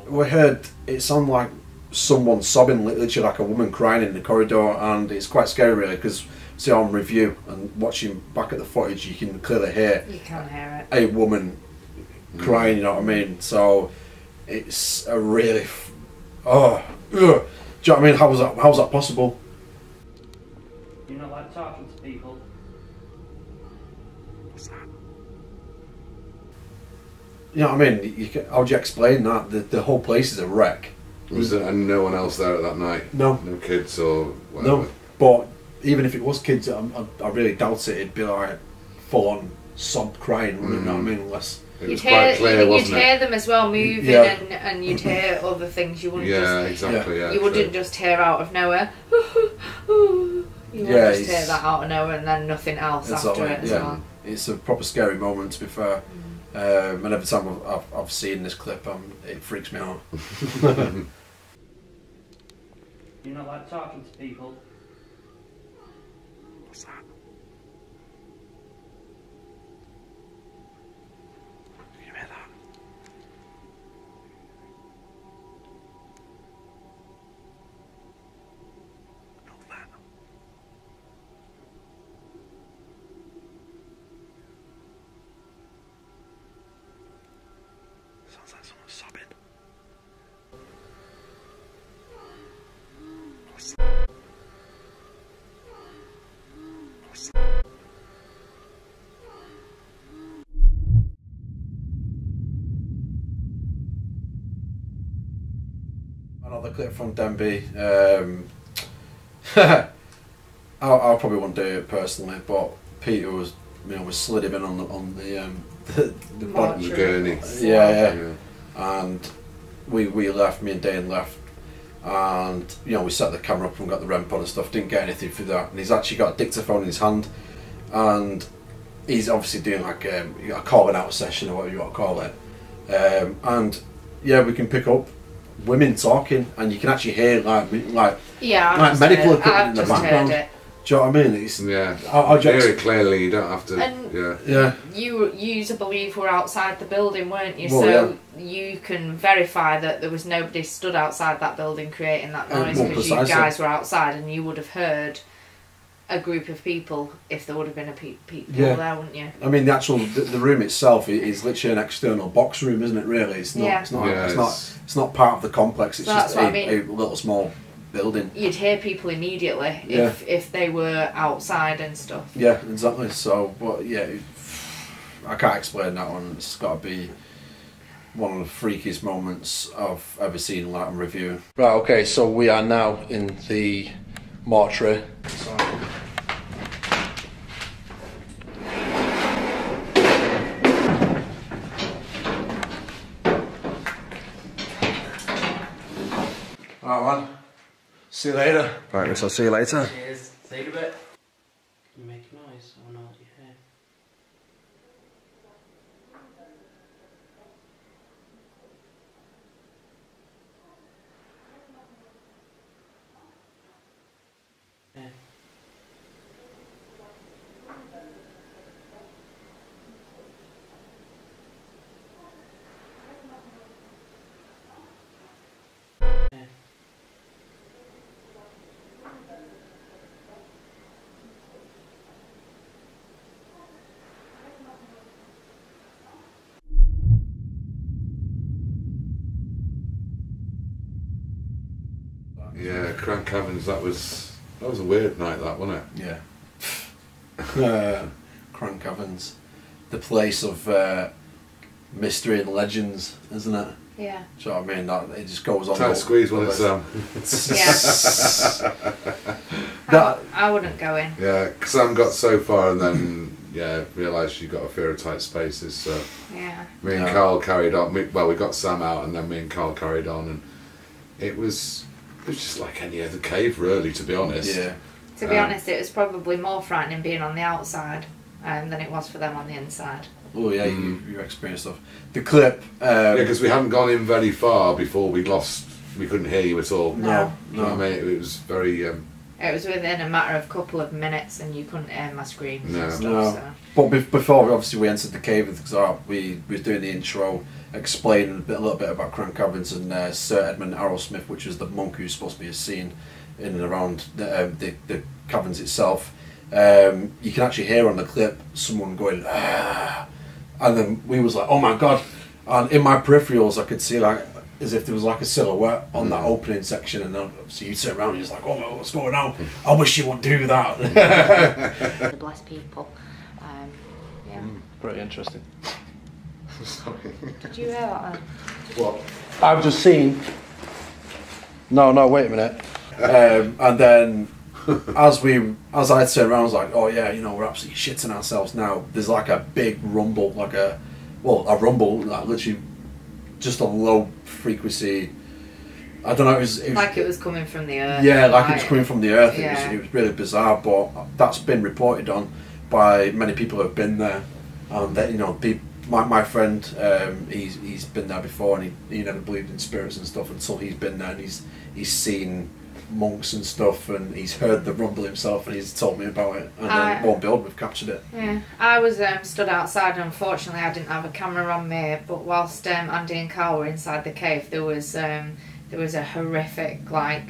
we heard it sound like someone sobbing, literally like a woman crying in the corridor, and it's quite scary really, because see, on review and watching back at the footage, you can clearly hear a woman crying, you know what I mean? So it's a really do you know what I mean? How's that possible? You're not like talking to people. What's that? You know what I mean? How do you explain that? The whole place is a wreck. Was there no one else there at that night? No. No kids or whatever? No, but even if it was kids, I really doubt it. It'd be like full on sob crying, you know what I mean? Unless it was quite clear, wasn't it? You'd hear them as well moving, and you'd hear other things. You wouldn't exactly. you wouldn't just hear out of nowhere. You You won't just hear that out of nowhere and then nothing else after it as well. It's a proper scary moment, to be fair. And every time I've seen this clip, it freaks me out. You not like talking to people? What's that? Can you hear that? Not that. Sounds like someone sobbing. Another clip from Denby. I probably wouldn't do it personally, but Peter was, was slid him in on the bottom gurney. Yeah. And we left. Me and Dane left, and we set the camera up and got the REM pod and stuff. Didn't get anything for that, and he's actually got a dictaphone in his hand, and he's obviously doing like a calling out session or whatever you want to call it. And yeah, we can pick up women talking, and you can actually hear like medical equipment in the background. Do you know what I mean? It's, I hear it clearly. You don't have to. And you to believe were outside the building, weren't you? So you can verify that there was nobody stood outside that building creating that noise, because you guys were outside, and you would have heard a group of people if there would have been people there, wouldn't you? I mean, the room itself is literally an external box room, isn't it? Really, it's not. It's not part of the complex. It's just a little small building. You'd hear people immediately if they were outside and stuff. Yeah, exactly. So, but I can't explain that one. It's got to be one of the freakiest moments I've ever seen like on review. Right. Okay. So we are now in the mortuary. Alright, man. See you later. Right, Miss, I'll see you later. Cheers. See you in a bit. Can you make a noise? I don't know what you hear. Yeah. Yeah, Crank Evans, that was a weird night, that, wasn't it? Yeah. Crank Evans, the place of mystery and legends, isn't it? Yeah. Do you know what I mean? It just goes on. Tight squeeze when it's I wouldn't go in. Yeah, Sam got so far and then realised she got a fear of tight spaces. So me and Carl carried on. We got Sam out, and then me and Carl carried on, and it was just like any other cave, really, to be honest. Yeah. To be honest, it was probably more frightening being on the outside than it was for them on the inside. Oh yeah, you experienced stuff. The clip. Because we hadn't gone in very far before we couldn't hear you at all. No. You know what I mean? It was very. It was within a matter of a couple of minutes, and you couldn't hear my screams and stuff. No. So. But before obviously we entered the cave, because we were doing the intro, explaining a little bit about Crank Evans and Sir Edmund Arrowsmith, which was the monk who's supposed to be seen in and around the caverns itself. You can actually hear on the clip someone going, "Ah," and then we was like, "Oh my god!" And in my peripherals, I could see like as if there was like a silhouette on that opening section, and then obviously you turn around and you're just like, "Oh, what's going on? I wish you would do that." The blessed people. Pretty interesting. Did you hear that? What? I've just seen. No, wait a minute. And then, as I turned around, I was like, "Oh yeah, we're absolutely shitting ourselves now." There's like a big rumble, a rumble, like literally, just a low frequency, I don't know. It was like it was coming from the earth. Yeah, like it was coming from the earth. Yeah. It was really bizarre, but that's been reported on by many people who have been there, and that, you know, my friend, he's been there before, and he never believed in spirits and stuff until he's been there, and he's seen monks and stuff, and he's heard the rumble himself, and he's told me about it, and then won't build, we've captured it. Yeah, I was stood outside, and unfortunately I didn't have a camera on me, but whilst Andy and Carl were inside the cave, there was a horrific, like,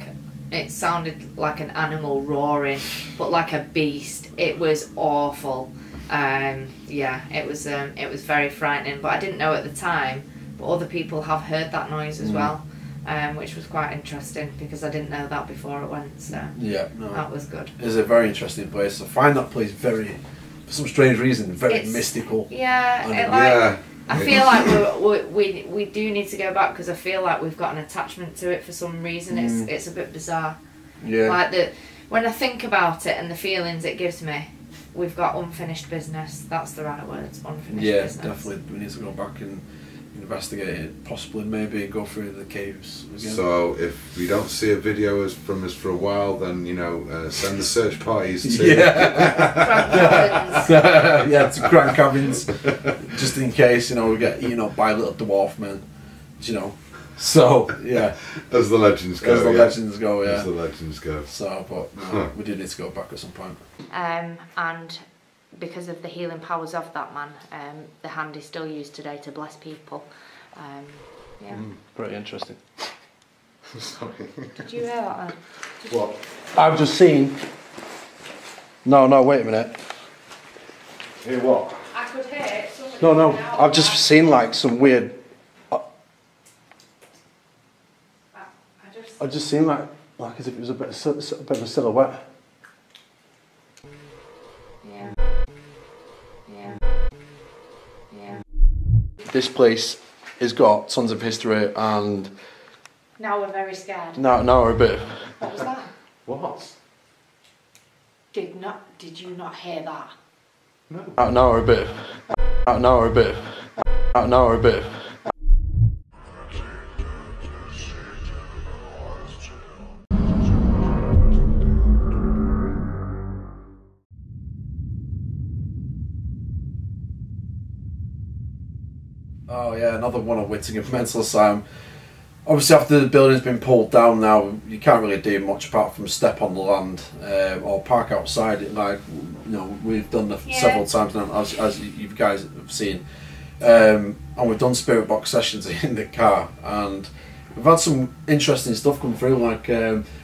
it sounded like an animal roaring, but like a beast. It was awful. Yeah, it was very frightening, but I didn't know at the time, but other people have heard that noise as well. Which was quite interesting because I didn't know that before it went, so yeah, no, that was good. It's a very interesting place. I find that place very, for some strange reason, very mystical. Yeah, I feel like we do need to go back because I feel like we've got an attachment to it for some reason. It's a bit bizarre. Yeah. Like when I think about it and the feelings it gives me, we've got unfinished business. That's the right words. Unfinished business. Yeah, definitely. We need to go back and investigate it, possibly maybe go through the caves again. So if we don't see a video from us for a while, then, you know, send the search parties to to Grand Cabins, just in case, you know, we get eaten up by little dwarf men, you know. So yeah, as the legends go. As the legends go, yeah. As the legends go. So, but no, we do need to go back at some point. And because of the healing powers of that man, the hand is still used today to bless people. Yeah. Pretty interesting. Sorry. Did you hear that? What? I've just seen. No, wait a minute. Hear what? I could hear it. No, I've just seen like some weird. I just seen like as if it was a bit of a silhouette. Yeah. This place has got tons of history, and now we're very scared. now we're a bit. What was that? What? Did you not hear that? No. Now we're a bit. Now we're a bit. Now we're a bit. Oh yeah, another one of Whittingham Mental Asylum. Obviously, after the building's been pulled down now, you can't really do much apart from step on the land or park outside it. Like, you know, we've done that several times now, as you guys have seen, and we've done spirit box sessions in the car, and we've had some interesting stuff come through. Like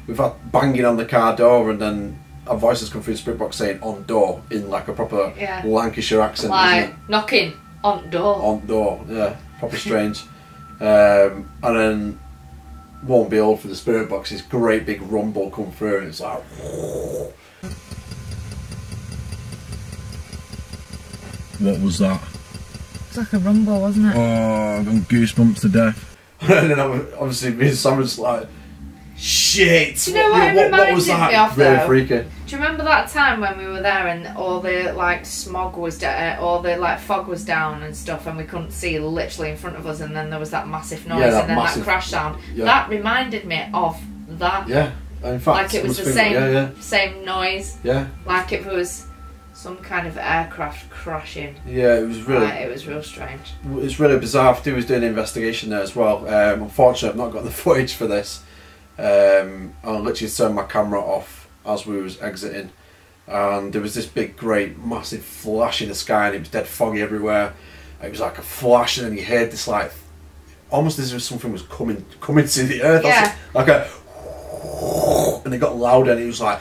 we've had banging on the car door, and then a voice has come through the spirit box saying "on door" in like a proper Lancashire accent, like knocking. On door, yeah, proper strange. And then, won't be old for the spirit box, this great big rumble come through, and it's like. What was that? It's like a rumble, wasn't it? Oh, I've got goosebumps to death. And then obviously, me and Sam was like, shit! Do you know what it reminded was that? me of, Really though? freaky. Do you remember that time when we were there and all the like smog was all the like fog was down and stuff, and we couldn't see literally in front of us, and then there was that massive noise and then that crash sound? Yeah. That reminded me of that. Yeah, in fact, like it was the same noise. Yeah, like it was some kind of aircraft crashing. Yeah, it was really. It was real strange. It's really bizarre. He was doing an investigation there as well. Unfortunately, I've not got the footage for this. I literally turned my camera off as we was exiting, and there was this big, great, massive flash in the sky, and it was dead foggy everywhere. It was like a flash, and then you heard this like, almost as if something was coming to the earth. Yeah. Like a, and it got louder, and it was like,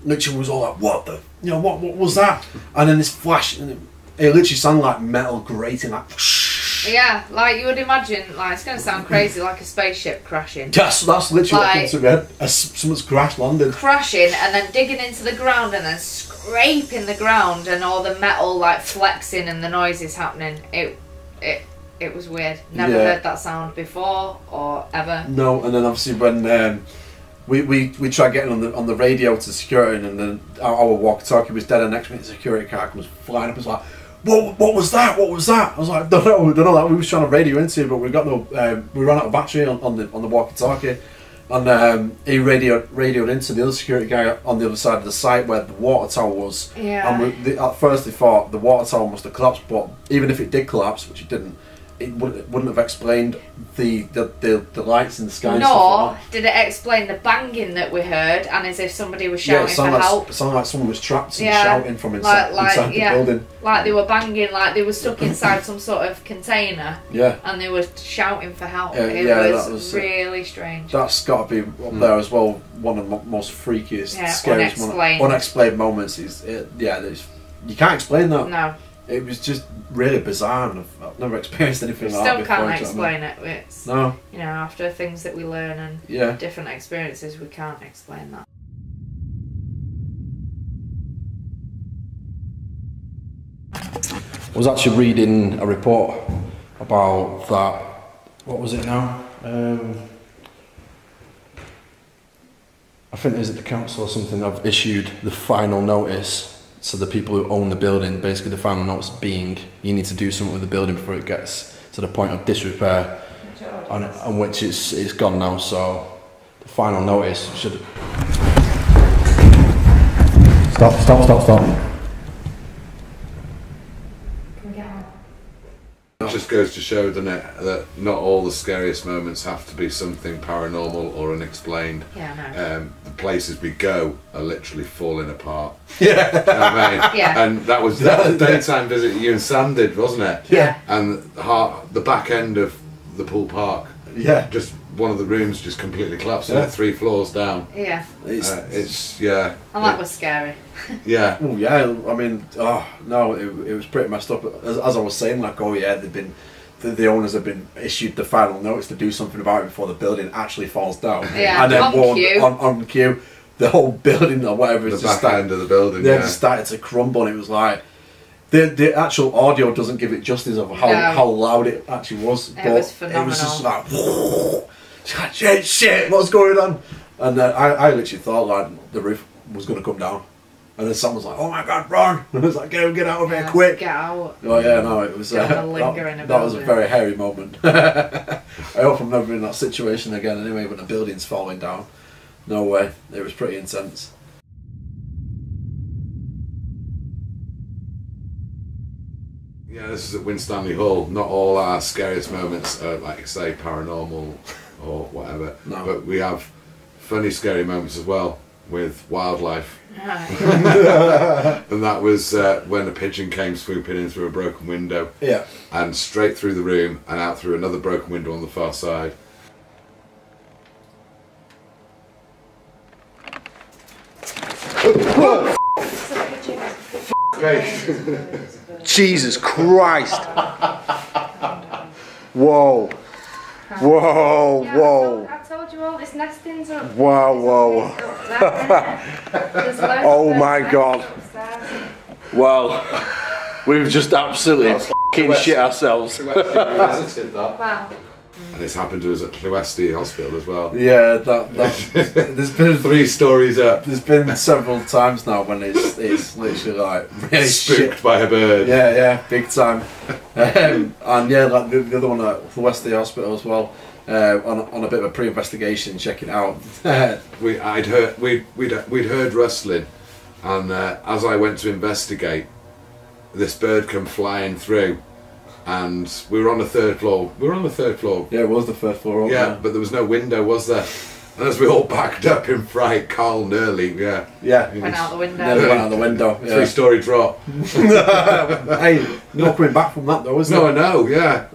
literally was all like, what the, you know, what was that? And then this flash, and it literally sounded like metal grating, like. Yeah, like you would imagine, like it's going to sound crazy, like a spaceship crashing. That's literally what comes to me. Someone's crash landed. Crashing and then digging into the ground and then scraping the ground and all the metal like flexing and the noises happening. It was weird. Never heard that sound before or ever. No, and then obviously when we tried getting on the radio to security, and then our walkie-talkie was dead, and next minute the security car comes flying up. It's like, what was that? What was that? I was like, don't know. Like, we was trying to radio into it, but we got no. We ran out of battery on the walkie-talkie, and he radioed into the other security guy on the other side of the site where the water tower was. Yeah. And at first they thought the water tower must have collapsed, but even if it did collapse, which it didn't, it wouldn't have explained the lights in the sky. Nor did it explain the banging that we heard, and as if somebody was shouting for help. It sounded like someone was trapped and shouting from inside the building. Like they were banging, like they were stuck inside some sort of container. Yeah. And they were shouting for help. It was really strange. That's got to be up there as well. One of the most freakiest, scariest, unexplained moments. You can't explain that. No. It was just really bizarre, and I've never experienced anything like that before. Still can't explain it. It's, no. You know, after things that we learn and different experiences, we can't explain that. I was actually reading a report about that. What was it now? I think is it the council or something have issued the final notice. So the people who own the building, basically the final notice being, you need to do something with the building before it gets to the point of disrepair, on which it's gone now. So the final notice should. Stop. It just goes to show, doesn't it, that not all the scariest moments have to be something paranormal or unexplained. Yeah, no. The places we go are literally falling apart. Yeah. You know what I mean? Yeah. And that was the daytime visit you and Sam did, wasn't it? Yeah. And the back end of the pool park. Yeah. Just one of the rooms just completely collapsed. Yeah. 3 floors down. Yeah. It's yeah. And that was scary. Yeah. Oh yeah. I mean, no, it was pretty messed up. As I was saying, like, they've been. The owners have been issued the final notice to do something about it before the building actually falls down. Yeah, and then on cue, the whole building or whatever the back end of the building. Just started to crumble, and it was like the actual audio doesn't give it justice of how loud it actually was. It was phenomenal. It was just like, shit, what's going on? And I literally thought like the roof was going to come down. And then someone was like, "Oh my God, run!" And I was like, "Get out of here, quick!" Get out. Oh yeah, no, it was. That was a very hairy moment. I hope I'm never in that situation again. Anyway, when the building's falling down, no way. It was pretty intense. Yeah, this is at Winstanley Hall. Not all our scariest moments are, like you say, paranormal or whatever. No. But we have funny, scary moments as well with wildlife. And that was when a pigeon came swooping in through a broken window. Yeah. And straight through the room and out through another broken window on the far side. Jesus Christ! Whoa! Whoa! I told you all this nesting's up. Whoa! Oh my God! Well, we've just absolutely f***ing shit ourselves. Wow. And it's happened to us at Clewesty Hospital as well. Yeah, there's been 3 stories up. There's been several times now when it's literally like really spooked by a bird. Yeah, big time. And yeah, like the other one at Clewesty Hospital as well. On a bit of a pre-investigation, checking out. We'd heard rustling, and as I went to investigate, this bird come flying through. And we were on the 3rd floor. Yeah, it was the 1st floor. Yeah, but there was no window, was there? And as we all backed up in fright, Carl nearly, went out the window. Nearly went out the window. Yeah. 3-story drop. Hey, no coming back from that though, is there? No, I know. Yeah.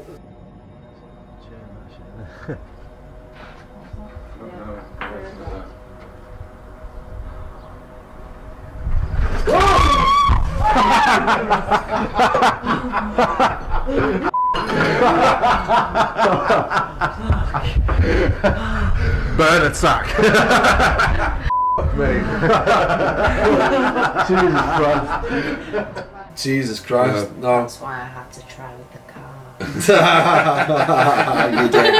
Burn attack! Jesus Christ! No. That's why I had to try with the car. You did.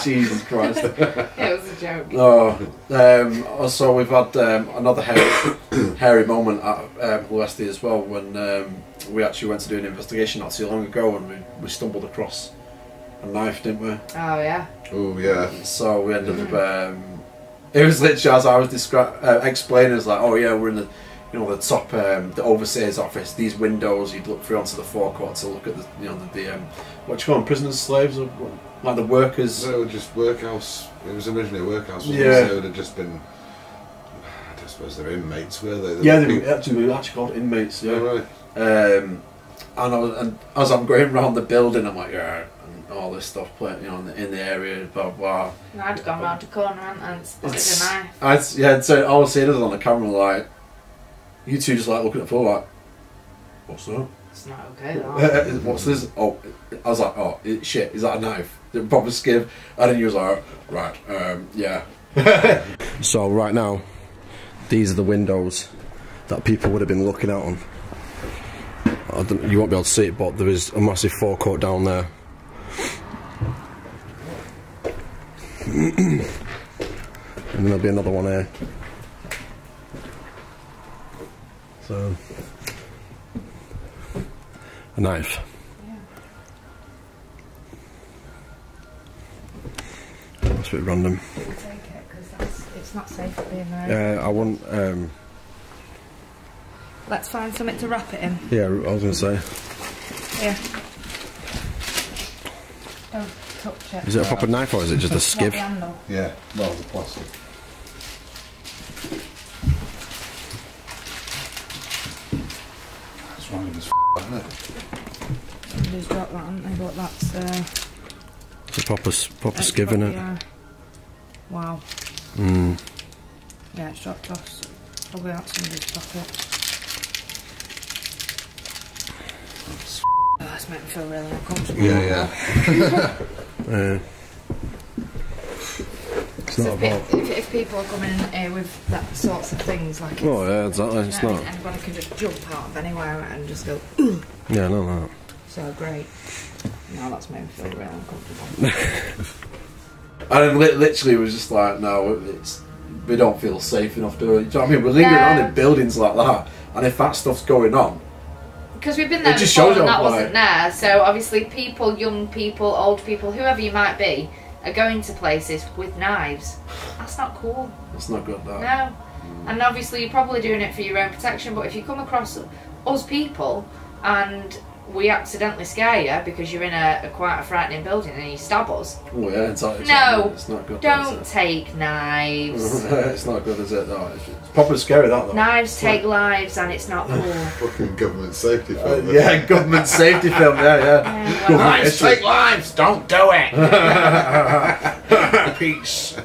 Jesus Christ. It was a joke. Oh, so we've had another hairy moment at Westy as well when we actually went to do an investigation not too long ago, and we stumbled across a knife, didn't we? Oh yeah. Oh yeah. So we ended up. It was literally as I was explaining. It was like, oh yeah, we're in the, you know, the top, the overseer's office. These windows, you'd look through onto the forecourt to look at the, you know, the what do you call them, prisoners, slaves, or like the workers. They were just workhouse. It was originally a workhouse. Yeah. So it would have just been. I suppose they're inmates, were they? Yeah, they were actually called inmates. Yeah. Oh, right. And as I'm going around the building, I'm like, yeah, and all this stuff playing, you know, in the area, blah blah. And I'd gone round the corner and spotted a knife. Yeah, so all I see is on the camera, like, you two just like looking at the floor, like, what's that? It's not okay, though. What's this? Oh, I was like, oh, shit, is that a knife? The proper skiv. And then you was like, right, yeah. So right now, these are the windows that people would have been looking out on. You won't be able to see it, but there is a massive forecourt down there. And then there'll be another one here. So, a knife. Yeah. That's a bit random. Take it, because it's not safe being there. I wouldn't. Let's find something to wrap it in. Yeah, I was going to say. Yeah. Don't touch it. Is it a proper knife or is it just a skiv? Yeah, well, the plastic. That's random as isn't it? Somebody's dropped that, haven't they? But that's. It's a proper skiv, isn't it? Yeah. Wow. Mm. Yeah, it's dropped off. Probably out somebody's pocket. Oh, that's making me feel really uncomfortable. Yeah. It's not about. If people are coming in here with that sorts of things, like. Oh yeah, exactly. It's not. Anybody can just jump out of anywhere and just go. Yeah, no. So great. No, that's made me feel really uncomfortable. And literally, it was just like, no, we don't feel safe enough doing it. Do you know what I mean? We're lingering around in buildings like that, and if that stuff's going on. Because we've been there before and that wasn't there, so obviously people, young people, old people, whoever you might be, are going to places with knives. That's not cool. That's not good, that. No. And obviously you're probably doing it for your own protection, but if you come across us people and we accidentally scare you because you're in quite a frightening building and you stab us. Oh yeah, exactly. No, it's not good. Don't take knives. It's not good, is it? No, it's proper scary, that though. Knives take lives and it's not cool. Fucking government safety film. Yeah, government safety film, yeah. Well, Knives take lives, don't do it! Peace.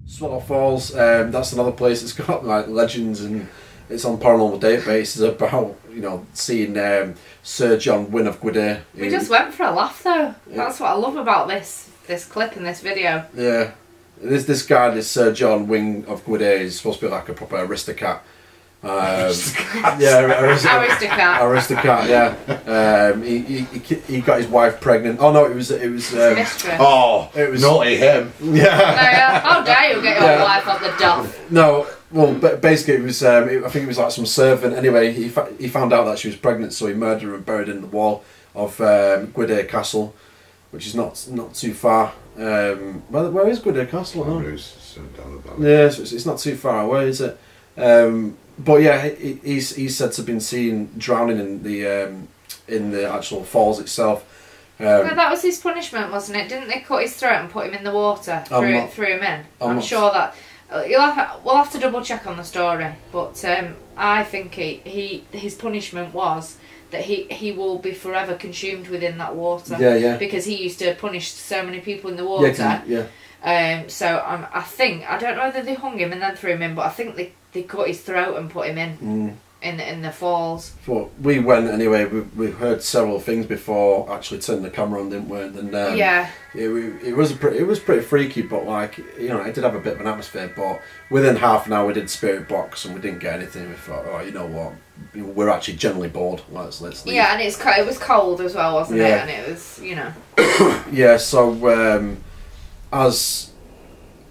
Swallow Falls, that's another place. It's got like legends, and it's on Paranormal databases about, you know, seeing Sir John Wynne of Gwydir. We just went for a laugh though. Yeah. That's what I love about this clip and this video. Yeah, this guy, this Sir John Wynne of Gwydir, is supposed to be like a proper aristocrat. Yeah, aristocrat. Yeah. He got his wife pregnant. Oh no, it was mistress. Oh, it was naughty him. Yeah. How dare you get your wife on the duff? No, well, basically it was. I think it was like some servant. Anyway, he found out that she was pregnant, so he murdered her and buried her in the wall of Gwydir Castle, which is not too far. Where is Gwydir Castle? Yeah, so it's not too far away, is it? But yeah, he's said to have been seen drowning in the actual falls itself. Well, that was his punishment, wasn't it? Didn't they cut his throat and put him in the water, threw him in? I'm sure that we'll have to double check on the story, but I think his punishment was that he will be forever consumed within that water. Yeah. Because he used to punish so many people in the water. Yeah. So I don't know whether they hung him and then threw him in, but I think they cut his throat and put him in the falls. But we went anyway. We heard several things before actually turning the camera on, didn't we? And yeah, it was pretty freaky. But like, you know, it did have a bit of an atmosphere. But within half an hour, we did spirit box and we didn't get anything. We thought, oh, you know what? We're actually generally bored. Let's leave. Yeah, and it was cold as well, wasn't it? And it was, you know. Yeah. So as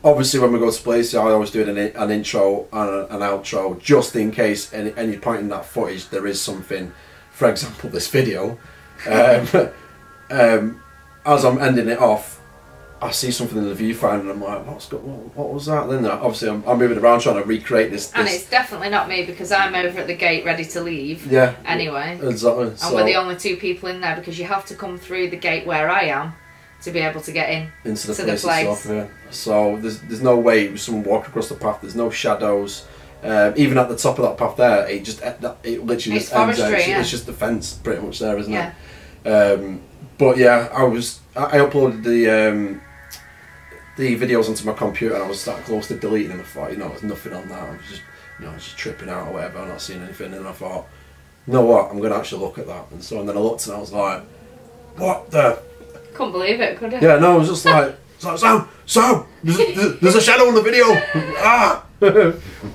obviously, when we go to places, I always do an intro and an outro, just in case any point in that footage there is something. For example, this video. As I'm ending it off, I see something in the viewfinder, and I'm like, what was that? Then obviously I'm moving around trying to recreate this. And it's definitely not me because I'm over at the gate ready to leave. Yeah. Anyway. Exactly. And we're the only two people in there because you have to come through the gate where I am to be able to get into the place. Itself, yeah. So there's no way someone walking across the path. There's no shadows. Even at the top of that path there, it literally just ends there. It's just the fence pretty much there, isn't it? But yeah, I uploaded the videos onto my computer and I was that close to deleting them. I thought, you know, there's nothing on that. I was just tripping out or whatever. I'm not seeing anything, and I thought, you know what? I'm going to actually look at that. And so then I looked and I was like, what the? Couldn't believe it, could I? Yeah, no, I was just like, Sam, there's a shadow in the video. Ah,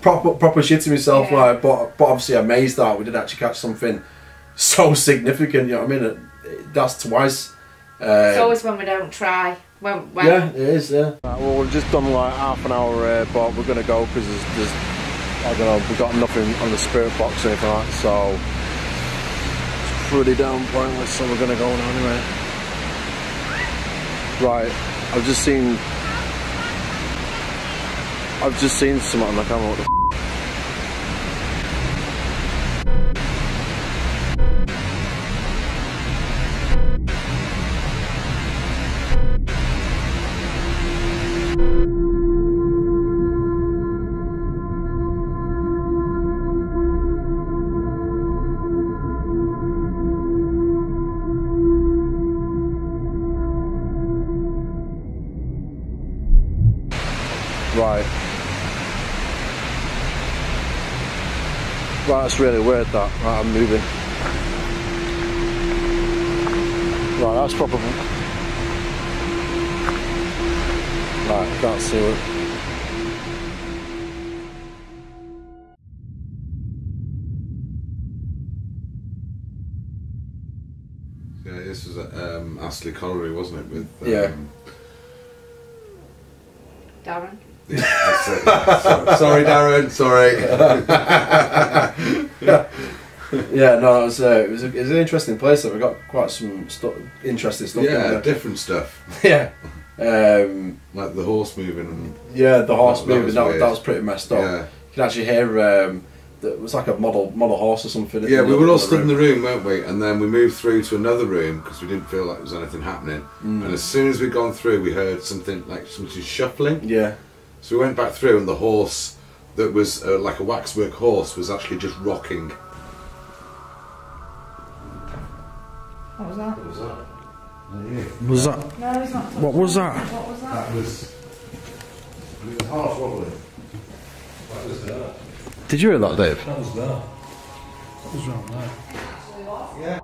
proper shitting myself, like, but obviously amazed that we did actually catch something so significant. You know what I mean? That's twice. It's always when we don't try. When yeah, it is. Yeah. Right, well, we've just done like half an hour, but we're gonna go because there's I don't know, we've got nothing on the spirit box or anything like that, so it's pretty damn pointless. So we're gonna go now anyway. Right, I've just seen something on the camera. What the Right, that's really weird that. Right, I'm moving. Right, that's proper. Right, I can't see it. Yeah, this was at Astley Colliery, wasn't it? With Darren. Yeah, sorry, Darren. Sorry. Yeah, no, it was an interesting place. That we got quite some interesting stuff. Yeah, different stuff. Yeah. Like the horse moving. And yeah, the horse moving. That was pretty messed up. Yeah. You can actually hear. It was like a model horse or something. Yeah, we were all stood in the room, weren't we? And then we moved through to another room because we didn't feel like there was anything happening. And as soon as we'd gone through, we heard something shuffling. Yeah. So we went back through, and the horse that was like a waxwork horse was actually just rocking. What was that? What was that? Was that? No, it's not. What was that? What was that? That was. It was half wobbling. That was there. Did you hear that, Dave? That was there. That was round there. Yeah.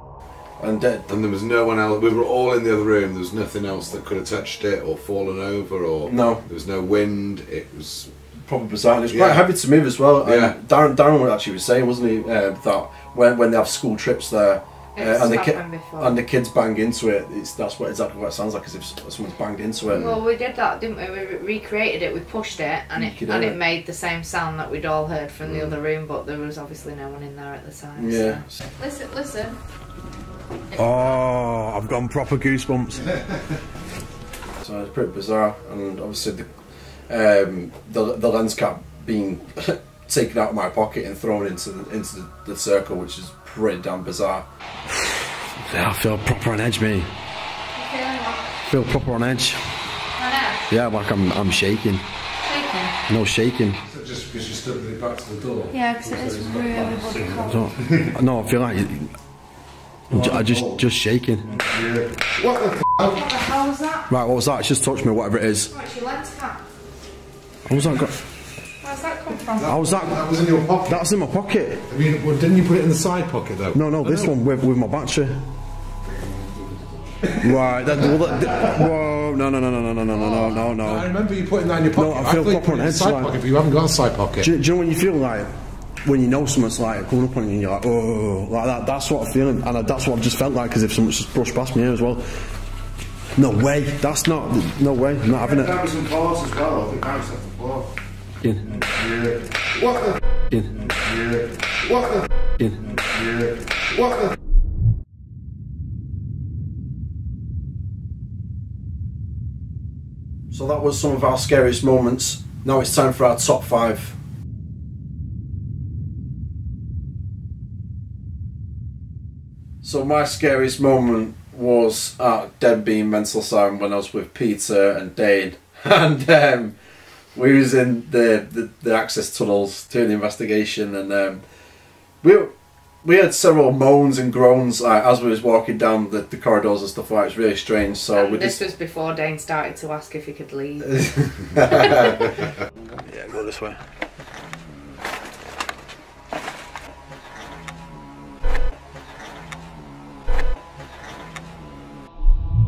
And there was no one else. We were all in the other room. There was nothing else that could have touched it or fallen over, or no. There was no wind. It was proper bizarre. It was quite heavy to move as well. Yeah. Darren actually was saying, wasn't he, that when they have school trips there, and the kids bang into it, that's exactly what it sounds like, as if someone's banged into it. Well, we did that, didn't we? We recreated it. We pushed it, and it made the same sound that we'd all heard from the other room, but there was obviously no one in there at the time. Yeah. So. Listen. Oh, I've gone proper goosebumps. So it's pretty bizarre, and obviously the lens cap being taken out of my pocket and thrown into the circle, which is pretty damn bizarre. Yeah, I feel proper on edge, me. Feel proper on edge. Yeah, like I'm shaking. Shaking? No, shaking. Is it just because you stood with it back to the door? Yeah, because it is really bloody cold. No, I feel like I just shaking. Yeah. What the hell was that? Right, what was that? It's just touched me, whatever it is. Oh, it's your lens cap. What was that? Where's that come from? That was in your pocket. That's in my pocket. I mean, well, didn't you put it in the side pocket though? No, this one with my battery. Right, whoa, no. I remember you putting that in your pocket. No, I feel proper on the side pocket, but you haven't got a side pocket. Do you know when you feel like, when you know someone's like coming up on you and you're like, oh, like that, that's what I'm feeling, and that's what I've just felt like, because if someone's just brushed past me here as well. No way, that's not, no way, I'm not having it. That was in class as well, I think that was at the floor. In. Yeah. What the? In. Yeah. What the? In. Yeah. What the? So that was some of our scariest moments. Now it's time for our top 5. So my scariest moment was at Denby Mental Asylum when I was with Peter and Dane, and we was in the access tunnels doing the investigation, and we had several moans and groans as we was walking down the corridors and stuff like that. It was really strange. So this was before Dane started to ask if he could leave. Yeah, go this way.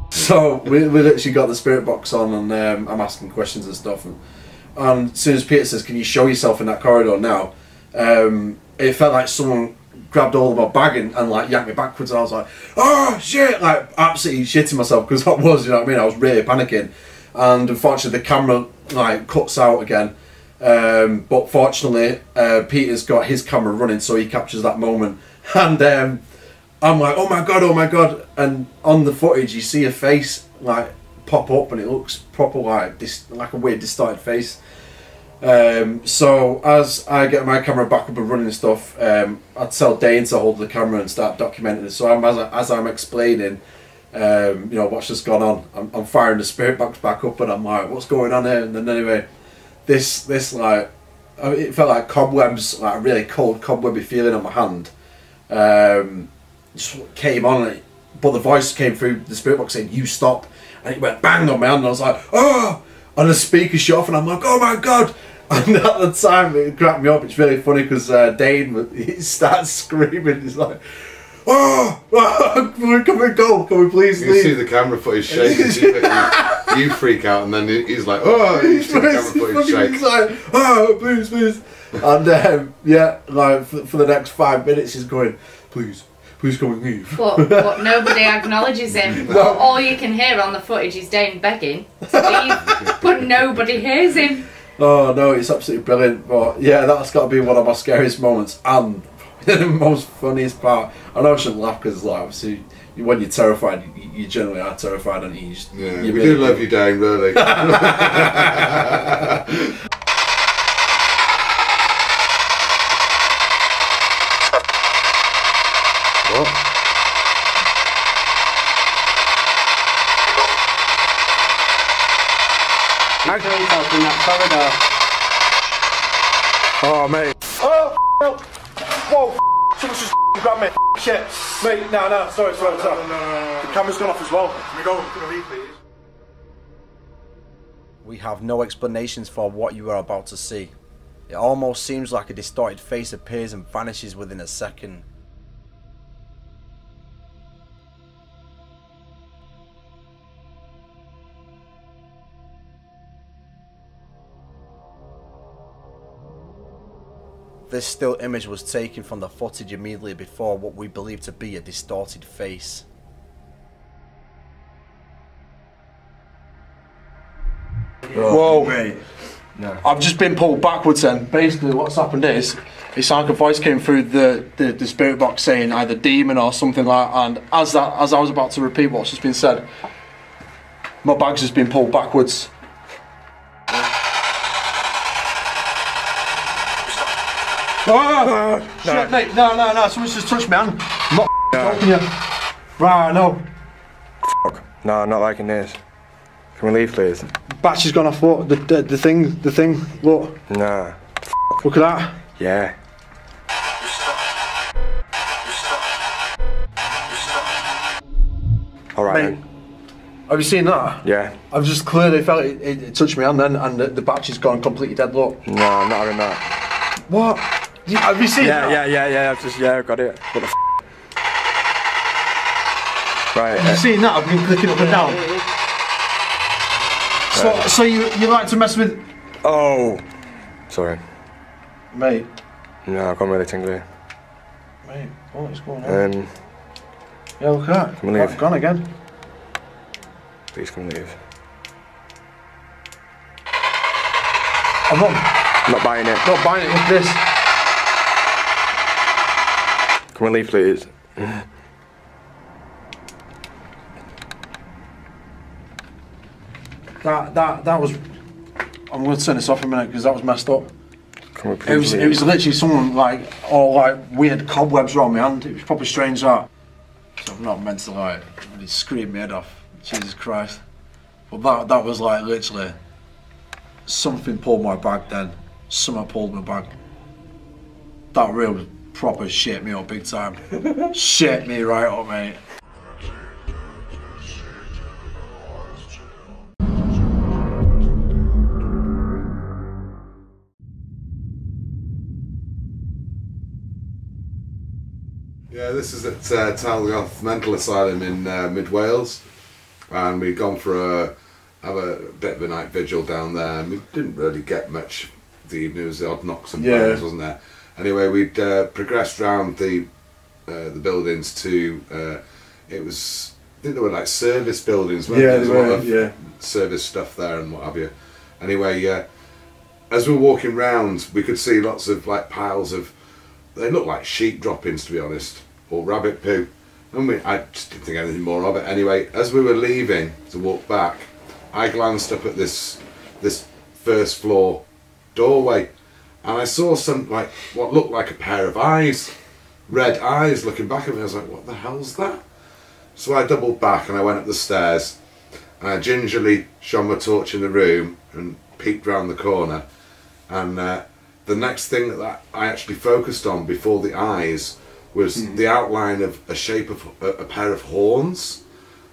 So we literally got the spirit box on, and I'm asking questions and stuff, and as soon as Peter says, "Can you show yourself in that corridor now?" It felt like someone grabbed hold of my bag and like yanked me backwards, and I was like, "Oh shit!" Like absolutely shitting myself, because I was, you know what I mean? I was really panicking, and unfortunately the camera like cuts out again. But fortunately, Peter's got his camera running, so he captures that moment, and I'm like, oh my god, and on the footage you see a face like pop up, and it looks proper like this, like a weird distorted face. So as I get my camera back up and running and stuff, I'd tell Dane to hold the camera and start documenting it. So as I'm explaining, you know, what's just gone on, I'm firing the spirit box back up, and I'm like, what's going on here? And then anyway, this like, it felt like cobwebs, like a really cold cobwebby feeling on my hand. Just came on, but the voice came through the spirit box saying, "You stop," and it went bang on my hand, and I was like, "Oh!" And the speaker shut off, and I'm like, "Oh my god!" And at the time, it cracked me up. It's really funny because Dane, he starts screaming. He's like, "Oh, can we go? Can we please leave?" You see the camera footage shaking. You freak out, and then he's like, "Oh!" You see the camera footage shake. He's like, "Oh, please, please!" And yeah, like for the next 5 minutes, he's going, "Please. Please come and leave." But nobody acknowledges him. No. All you can hear on the footage is Dane begging to leave, but nobody hears him. Oh no, it's absolutely brilliant. But yeah, that's got to be one of my scariest moments, and the most funniest part. I know I shouldn't laugh because, like, obviously, when you're terrified, you generally are terrified, and you just, yeah, we really do love you, Dane, really. I kill yourself in that corridor. Oh, mate. Oh, no. Whoa, someone's just grabbed me. Shit. Mate, no, sorry. No. The camera's gone off as well. Can we go? Can we leave, please? We have no explanations for what you are about to see. It almost seems like a distorted face appears and vanishes within a second. This still image was taken from the footage immediately before what we believe to be a distorted face. Whoa, mate. No. I've just been pulled backwards then. Basically what's happened is, it's like a voice came through the spirit box saying either demon or something like that, and as I was about to repeat what's just been said, my bag's just been pulled backwards. Oh, shit, mate, no, someone's just touched me hand. I'm not helping you. Right, no. Fuck. No, not liking this. Can we leave, please? Battery's gone off, what? The thing, look. Nah. Look at that. Yeah. Alright then. Have you seen that? Yeah. I've just clearly felt it touched my hand then, and the battery's gone completely dead. Look. No, I'm not having that. What? Have you seen that? Yeah, I've got it. What the f? Right. Have you seen that? I've been clicking up and down. So you like to mess with? Oh, sorry. Mate. No, I've gone really tingly. Mate, what is going on? Yeah, look at that. Come and leave. I've gone again. Please come and leave. I'm not buying it. Not buying it with this. Come and leave, please. That was. I'm going to turn this off in a minute because that was messed up. It was literally someone like all like weird cobwebs around my hand. It was probably strange that. So I'm not meant to like really scream my head off. Jesus Christ. But that was like literally something pulled my bag then. Something pulled my bag. That real proper shit me up big time. Shit me right up, mate. Yeah, this is at Talgoth Mental Asylum in mid Wales, and we'd gone for have a bit of a night vigil down there, and we didn't really get much the evening. It was the odd knocks and bangs, wasn't there? Anyway, we'd progressed round the buildings to it was, I think there were like service buildings, weren't there? There was a lot of service stuff there and what have you. Anyway, as we were walking round, we could see lots of like piles of, they looked like sheep droppings, to be honest, or rabbit poo. And I just didn't think anything more of it. Anyway, as we were leaving to walk back, I glanced up at this first floor doorway, and I saw some like what looked like a pair of eyes, red eyes looking back at me. I was like, what the hell's that? So I doubled back and I went up the stairs, and I gingerly shone my torch in the room and peeked round the corner, and the next thing that I actually focused on before the eyes was the outline of a shape of a pair of horns,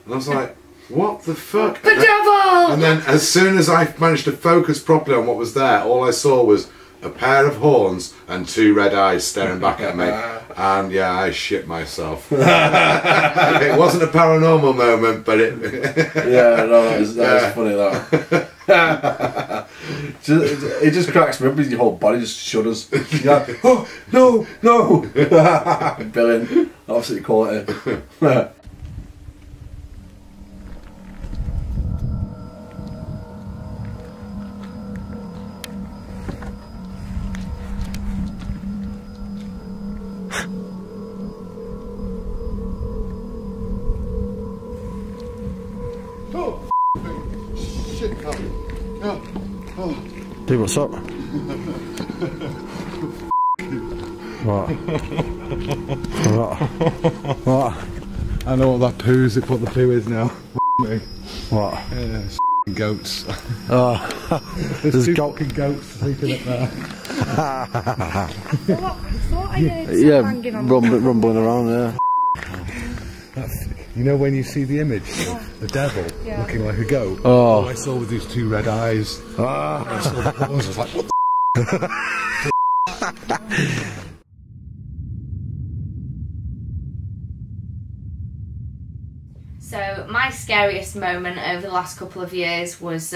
and I was like, what the fuck? The devil! And then as soon as I managed to focus properly on what was there, all I saw was a pair of horns and two red eyes staring back at me, and yeah, I shit myself. It wasn't a paranormal moment, but it yeah, no, that was funny, that. It just cracks me up because your whole body just shudders. You're like, oh, no! Brilliant. Absolutely quality. Dude, what's up? What? What? I know what that poo is, what the poo is now. Me. What? Goats. Oh, there's two fucking goats sleeping up there. Yeah, rumbling around, yeah. You know when you see the image of the devil looking like a goat? Oh. All I saw with these two red eyes. I saw the horns, I was like, what the So my scariest moment over the last couple of years was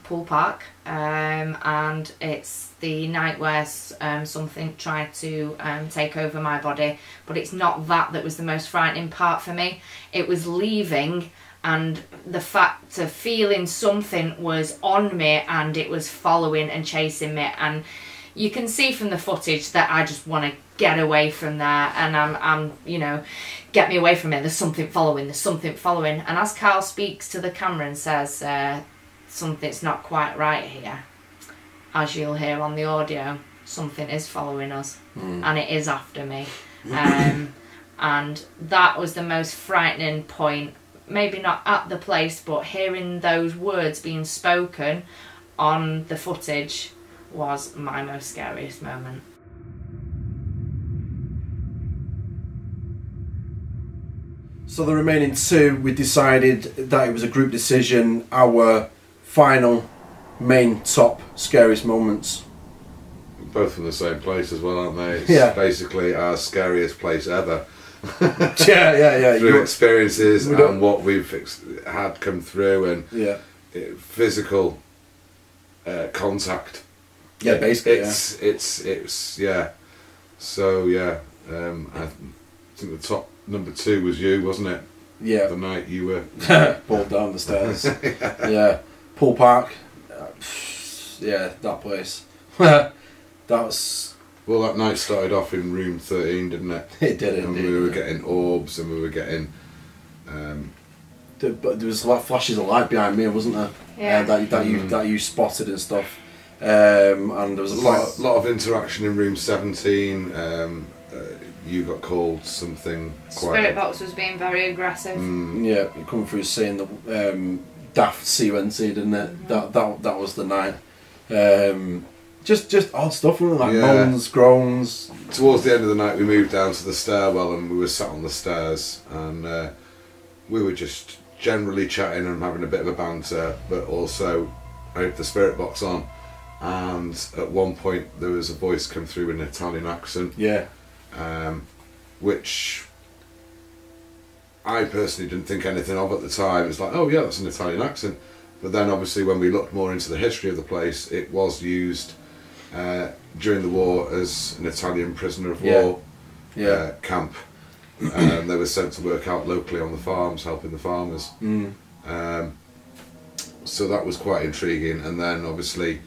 pool park, and it's the night where something tried to take over my body, but it's not that was the most frightening part for me. It was leaving and the fact of feeling something was on me and it was following and chasing me, and you can see from the footage that I just want to get away from there, and I'm you know, get me away from it, there's something following, and as Carl speaks to the camera and says something's not quite right here, as you'll hear on the audio, something is following us and it is after me. And that was the most frightening point, maybe not at the place, but hearing those words being spoken on the footage was my most scariest moment. fuck? So the remaining 2, we decided that it was a group decision, our final main top scariest moments. Both from the same place as well, aren't they? It's basically our scariest place ever. yeah. Through experiences and what we've had come through and physical contact. Yeah, basically. It's So I think the top number 2 was you, wasn't it? Yeah. The night you were pulled down the stairs. Yeah. Pool Park. Yeah, that place. That was. Well, that night started off in room 13, didn't it? It did, and we were getting orbs, and we were getting. But there was like flashes of light behind me, wasn't there? Yeah. That you spotted and stuff. And there was a lot of interaction in room 17. You got called something. Spirit box was being very aggressive. Yeah, coming through saying the daft CNC, didn't it? That was the night. Just odd stuff, wasn't it? Like moans, groans. Towards the end of the night, we moved down to the stairwell, and we were sat on the stairs, and we were just generally chatting and having a bit of a banter, but also I had the spirit box on. And at one point there was a voice come through in an Italian accent, which I personally didn't think anything of at the time. It was like, oh yeah, that's an Italian accent. But then obviously when we looked more into the history of the place, it was used during the war as an Italian prisoner of war camp. They were sent to work out locally on the farms, helping the farmers. So that was quite intriguing. And then obviously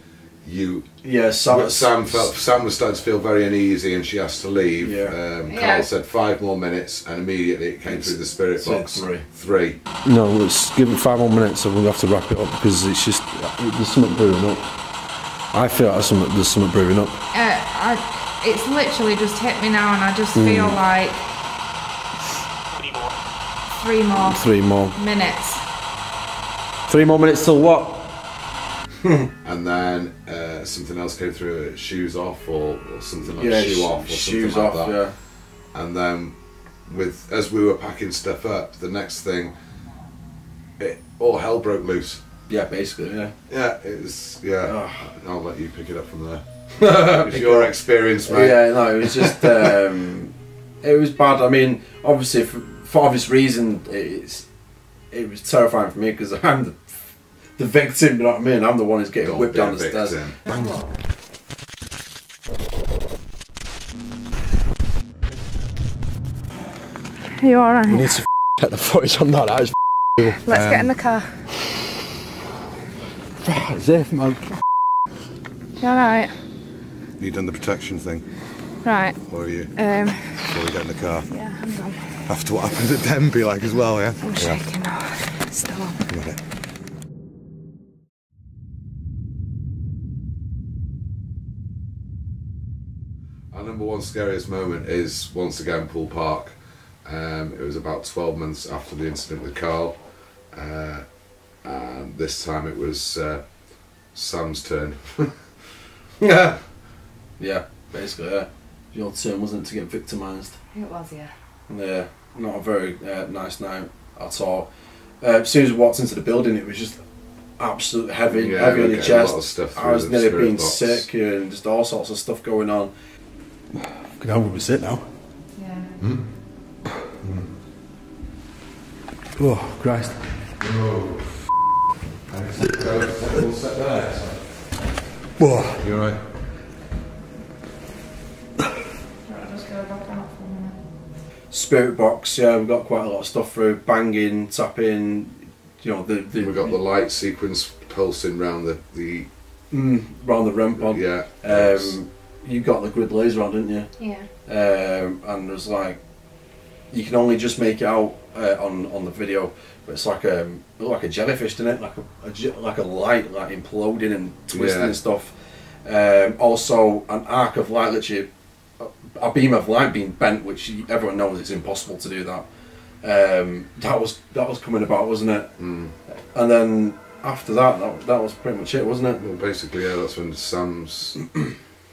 Sam was starting to feel very uneasy, and she asked to leave. Carl said 5 more minutes, and immediately it came through the spirit box. 3. No, let's give it 5 more minutes, and we'll have to wrap it up because it's just there's something brewing up. I feel like there's something brewing up. It's literally just hit me now, and I just feel like 3 more minutes. 3 more minutes till what? And then something else came through, shoes off or something like shoe off or shoes something off, like that. And then as we were packing stuff up, the next thing, all hell broke loose. Yeah, basically, Yeah, it was, I'll let you pick it up from there. It was your experience, mate. Yeah, no, it was just, it was bad. I mean, obviously, for obvious reason, it was terrifying for me because I'm the victim, you know what I mean? I'm the one who's getting whipped down the stairs. Are you alright? We need to get the footage on that. That is Let's get in the car. As if, man. You alright? You done the protection thing? Right. Or are you? Before we get in the car? Yeah, hang on. After what happened at Denby, like, as well, yeah? I'm shaking now. Still on. Got it. Our number 1 scariest moment is once again Pool Park. It was about 12 months after the incident with Carl, and this time it was Sam's turn. Yeah, basically, your turn, wasn't it, to get victimised? It was, yeah. Yeah, not a very nice night at all. As soon as we walked into the building, it was just absolutely heavy on your chest. I was nearly being sick and just all sorts of stuff going on. Can I have a sit now? Yeah. Oh, Christ. Whoa. You alright? Spirit box, yeah, we've got quite a lot of stuff through, banging, tapping, you know, we've got the light sequence pulsing round the round the REM pod. Yeah. You got the grid laser on, didn't you? Yeah. And there's like, you can only just make it out on the video, but it's like a jellyfish, isn't it? Like a light, like imploding and twisting and stuff. Also, an arc of light, literally a beam of light being bent, which everyone knows it's impossible to do that. That was coming about, wasn't it? And then after that was pretty much it, wasn't it? Well, basically, yeah, that's when Sam's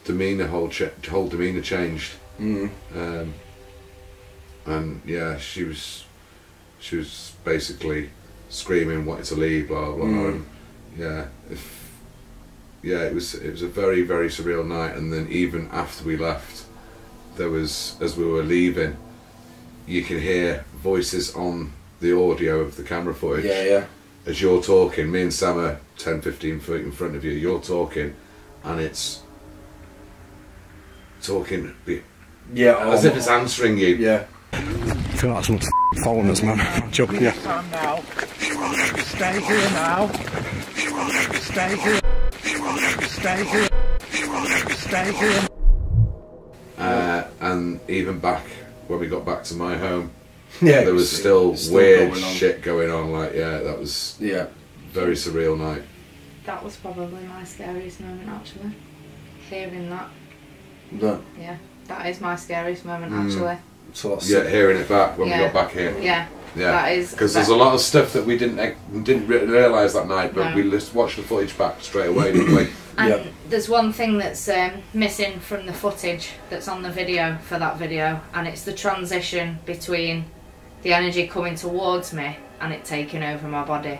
demeanour, whole demeanour changed. And yeah, she was she was basically screaming, wanting to leave, blah blah. And yeah, it was a very, very surreal night. And then even after we left, there was, as we were leaving, you can hear voices on the audio of the camera footage. As you're talking, me and Sam are 10-15 feet in front of you, you're talking, and it's talking as if it's answering you. I feel like someone's following us, man. I'm joking, yeah. Now. Stay here now. Stay here. Stay here. Stay here. And even back when we got back to my home, there was still weird shit going on. Like, that was very surreal night. That was probably my scariest moment, actually. Hearing that. Yeah, that is my scariest moment, actually. So that's hearing it back when we got back here. Yeah, that is. Because there's a lot of stuff that we didn't realise that night, but we just watched the footage back straight away, didn't we? And there's one thing that's missing from the footage that's on the video for that video, and it's the transition between the energy coming towards me and it taking over my body.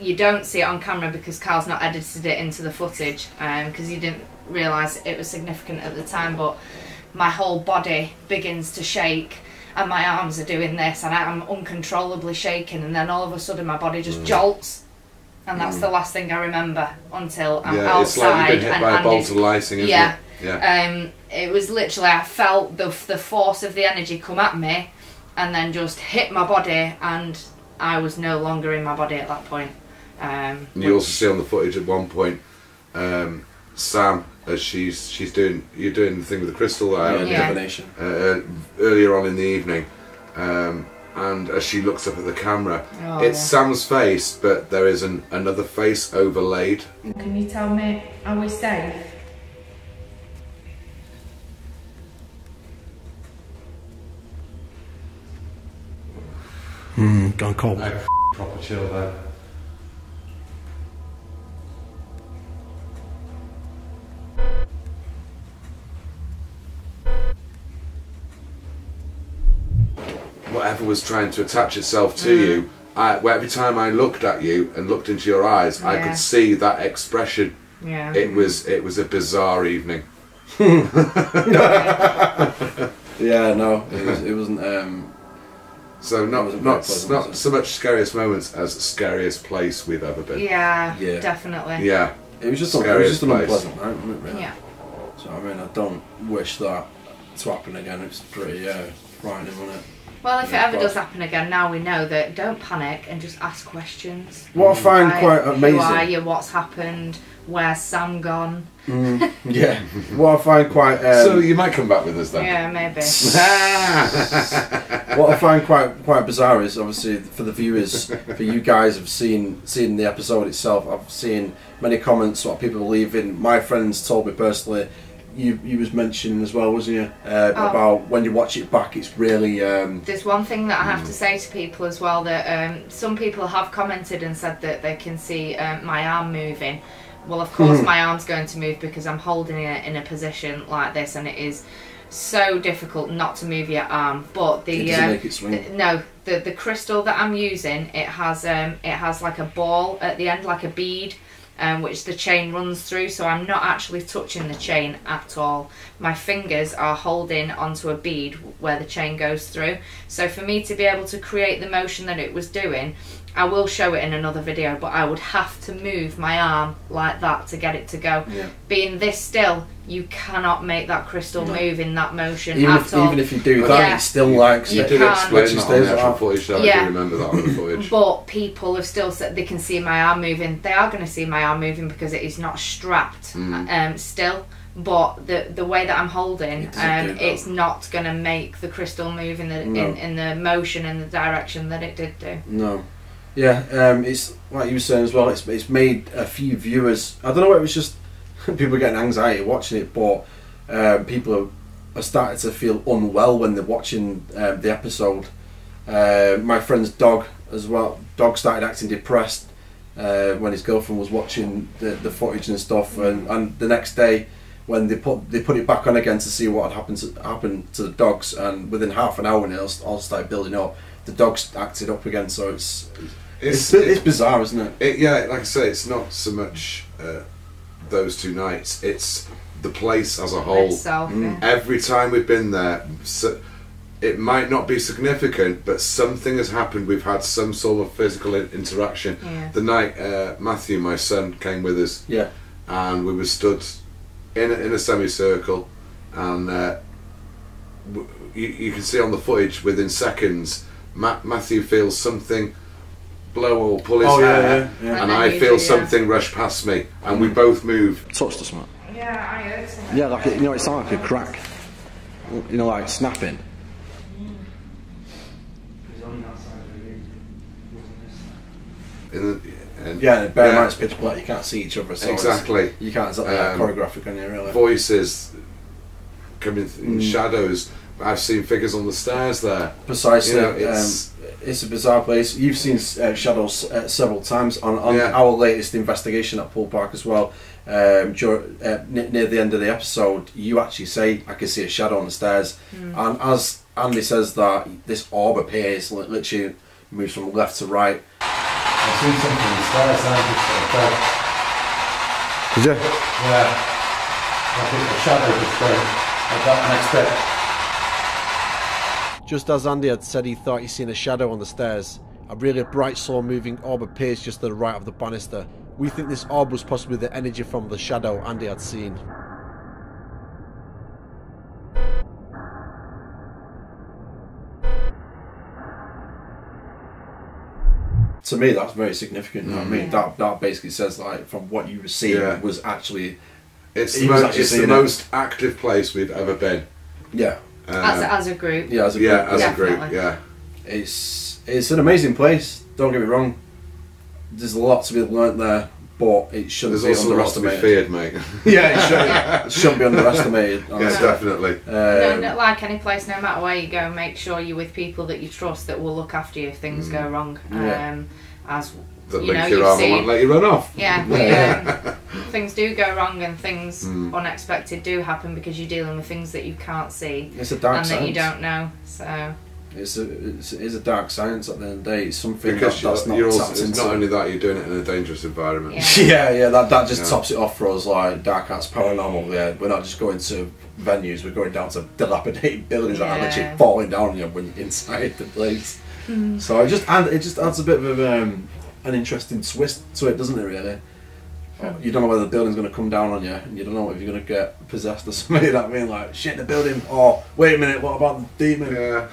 You don't see it on camera because Carl's not edited it into the footage, because you didn't realise it was significant at the time, but my whole body begins to shake and my arms are doing this and I'm uncontrollably shaking, and then all of a sudden my body just jolts, and that's the last thing I remember until I'm outside. It's like you've been hit by a bolt of lightning, isn't it? Yeah. It was literally, I felt the force of the energy come at me and then just hit my body, and I was no longer in my body at that point. You also see on the footage at one point, Sam, as you're doing the thing with the crystal divination earlier on in the evening, and as she looks up at the camera, it's Sam's face, but there is another face overlaid. Can you tell me, are we safe? Gone cold. Proper chill there. Whatever was trying to attach itself to you, every time I looked at you and looked into your eyes, I could see that expression. It was a bizarre evening. It wasn't. So not so much scariest moments as scariest place we've ever been. Yeah, definitely. Yeah, it was just an unpleasant night, wasn't it, really? Yeah. So I mean, I don't wish that to happen again. It's pretty frightening, wasn't it? Well, if it ever does happen again, now we know that don't panic and just ask questions. What I find quite amazing. Who are you? What's happened? Where's Sam gone? What I find quite. So you might come back with us then. Yeah, maybe. What I find quite bizarre is, obviously, for the viewers, for you guys have seen the episode itself. I've seen many comments what people are leaving. My friends told me personally. You was mentioning as well, wasn't you, about when you watch it back, it's really... There's one thing that I have to say to people as well, that some people have commented and said that they can see my arm moving. Well, of course my arm's going to move because I'm holding it in a position like this, and it is so difficult not to move your arm. But it doesn't make it swing. No, the crystal that I'm using, it has like a ball at the end, like a bead, which the chain runs through, so I'm not actually touching the chain at all. My fingers are holding onto a bead where the chain goes through. So for me to be able to create the motion that it was doing, I will show it in another video, but I would have to move my arm like that to get it to go. Being this still, you cannot make that crystal move in that motion at all. Even if you do that, it's still like... You did explain that on the actual footage, though. I do remember that on the footage. But people have still said they can see my arm moving. They are going to see my arm moving because it is not strapped still. But the way that I'm holding, it's not going to make the crystal move in the motion and the direction that it did do. No. Yeah, it's like you were saying as well, it's made a few viewers, I don't know, it was just people getting anxiety watching it, but people are starting to feel unwell when they're watching the episode. My friend's dog as well, dog started acting depressed when his girlfriend was watching the footage and stuff, and the next day when they put it back on again to see what had happened to the dogs, and within half an hour when it all started building up, the dogs acted up again. So it's bizarre, isn't it? Yeah, like I say, it's not so much those 2 nights, it's the place as a whole. Itself, yeah. Every time we've been there, it might not be significant, but something has happened. We've had some sort of physical interaction. Yeah. The night Matthew, my son, came with us, yeah, and we were stood in a semicircle, and you can see on the footage within seconds, Matthew feels something blow or pull his hair, and I feel something rush past me, and we both move. Touched us, man. Yeah, I heard something. Yeah, like, you know, it sounded like a crack. You know, like snapping. Yeah, bear in mind it's pitch black, you can't see each other, so exactly. You can't exactly choreographic on you, really. Voices coming in shadows. I've seen figures on the stairs there. Precisely. You know, it's a bizarre place. You've seen shadows several times on our latest investigation at Pool Park as well. Near the end of the episode, you actually say, I can see a shadow on the stairs. And as Andy says that, this orb appears, literally moves from left to right. I've seen something on the stairs, Did you? Yeah. I think the shadow just at that next bit. Just as Andy had said he thought he'd seen a shadow on the stairs, a really bright slow-moving orb appears just to the right of the banister. We think this orb was possibly the energy from the shadow Andy had seen. To me, that's very significant. You know what I mean? That basically says, like, from what you were seeing was actually... It's the most active place we've ever been. Yeah. As a group. Yeah, as a group. Yeah, as a group, yeah. It's an amazing place, don't get me wrong. There's a lot to be learnt there, but it shouldn't be underestimated. There's also a lot to be feared, mate. Yeah, it shouldn't be underestimated. Yeah, definitely. No, like any place, no matter where you go, make sure you're with people that you trust that will look after you if things go wrong. As that you know, your arm and won't let you run off. Yeah, things do go wrong and things unexpected do happen because you're dealing with things that you can't see. It's a dark and science. that you don't know. So it's a dark science at the end of the day. It's something because that's not tapped into. It's not only that, you're doing it in a dangerous environment. Yeah, that just tops it off for us. Like Dark Arts Paranormal, we're not just going to venues, we're going down to dilapidated buildings that are literally falling down on you when you're inside the place. So it just adds a bit of an interesting twist to it, doesn't it, really? You don't know whether the building's going to come down on you, and you don't know if you're going to get possessed or something. You know what I mean? Like, shit, the building, oh, wait a minute, what about the demon? Yeah.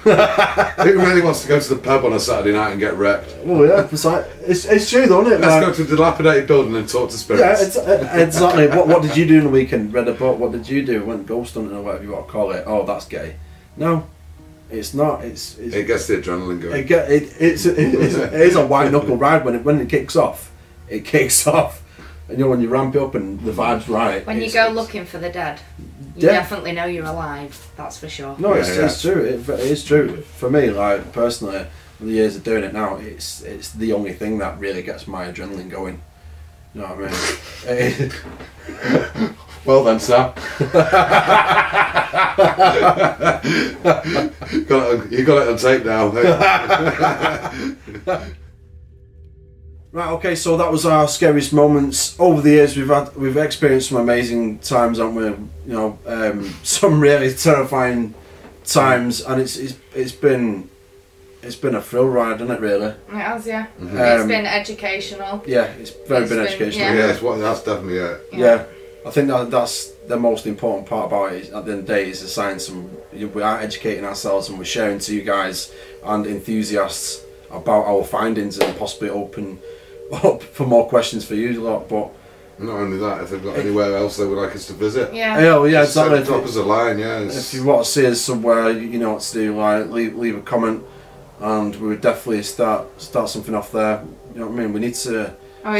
Who really wants to go to the pub on a Saturday night and get wrecked? Oh yeah, it's true though, isn't it? Let's go to a dilapidated building and talk to spirits. Yeah, exactly. What did you do in the weekend? Read a book, what did you do? Went ghost hunting or whatever you want to call it. Oh, that's gay. No. It's not. It gets the adrenaline going. It is a white knuckle ride when it kicks off. It kicks off, and you know when you ramp it up and the vibe's right. When you go looking for the dead, you definitely know you're alive. That's for sure. No, it's true. It is true for me. Like personally, the years of doing it now, it's the only thing that really gets my adrenaline going. You know what I mean? Well then, sir. You got it on tape now. Right, okay, so that was our scariest moments. Over the years we've experienced some amazing times, haven't we? You know, some really terrifying times, and it's been a thrill ride, hasn't it, really? It has, yeah. It's been educational. Yeah, it's been educational. Yeah, that's definitely it. Yeah. I think that's the most important part about it. At the end of the day, is the science, and we are educating ourselves, and we're sharing to you guys and enthusiasts about our findings, and possibly open up for more questions for you lot. But not only that, if they've got anywhere else they would like us to visit, exactly. Drop us a line, If you want to see us somewhere, you know what to do. Like leave a comment, and we would definitely start something off there. You know what I mean? We need to. Or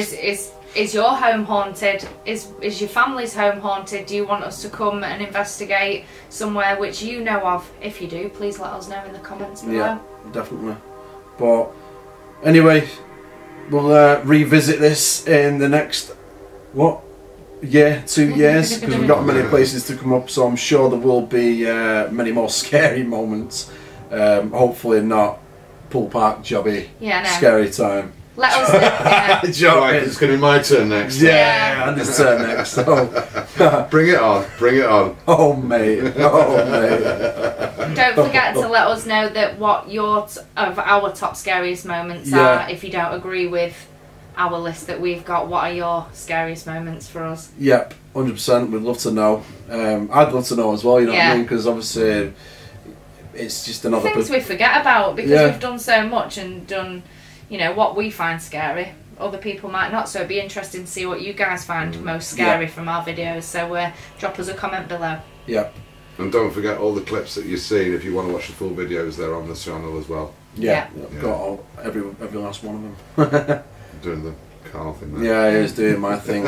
is your home haunted? Is your family's home haunted? Do you want us to come and investigate somewhere which you know of? If you do, please let us know in the comments below. Yeah, definitely. But anyway, we'll revisit this in the next Yeah, 2 years, because we've got many places to come up, so I'm sure there will be many more scary moments. Hopefully not pool park jobby, scary time. Let us know. Right, it's going to be my turn next. Yeah, and his turn next. So. Bring it on, bring it on. Oh mate, oh mate. Don't forget to let us know that what of our top scariest moments are. If you don't agree with our list that we've got, what are your scariest moments for us? Yep, 100%. We'd love to know. I'd love to know as well. You know what I mean? Because obviously, it's just another things we forget about because we've done so much and done, you know, what we find scary. Other people might not, so it'd be interesting to see what you guys find most scary from our videos. So drop us a comment below. Yep. And don't forget all the clips that you've seen. If you want to watch the full videos, they're on the channel as well. Got every last one of them. Doing the Carl thing there. Yeah, he was doing my thing.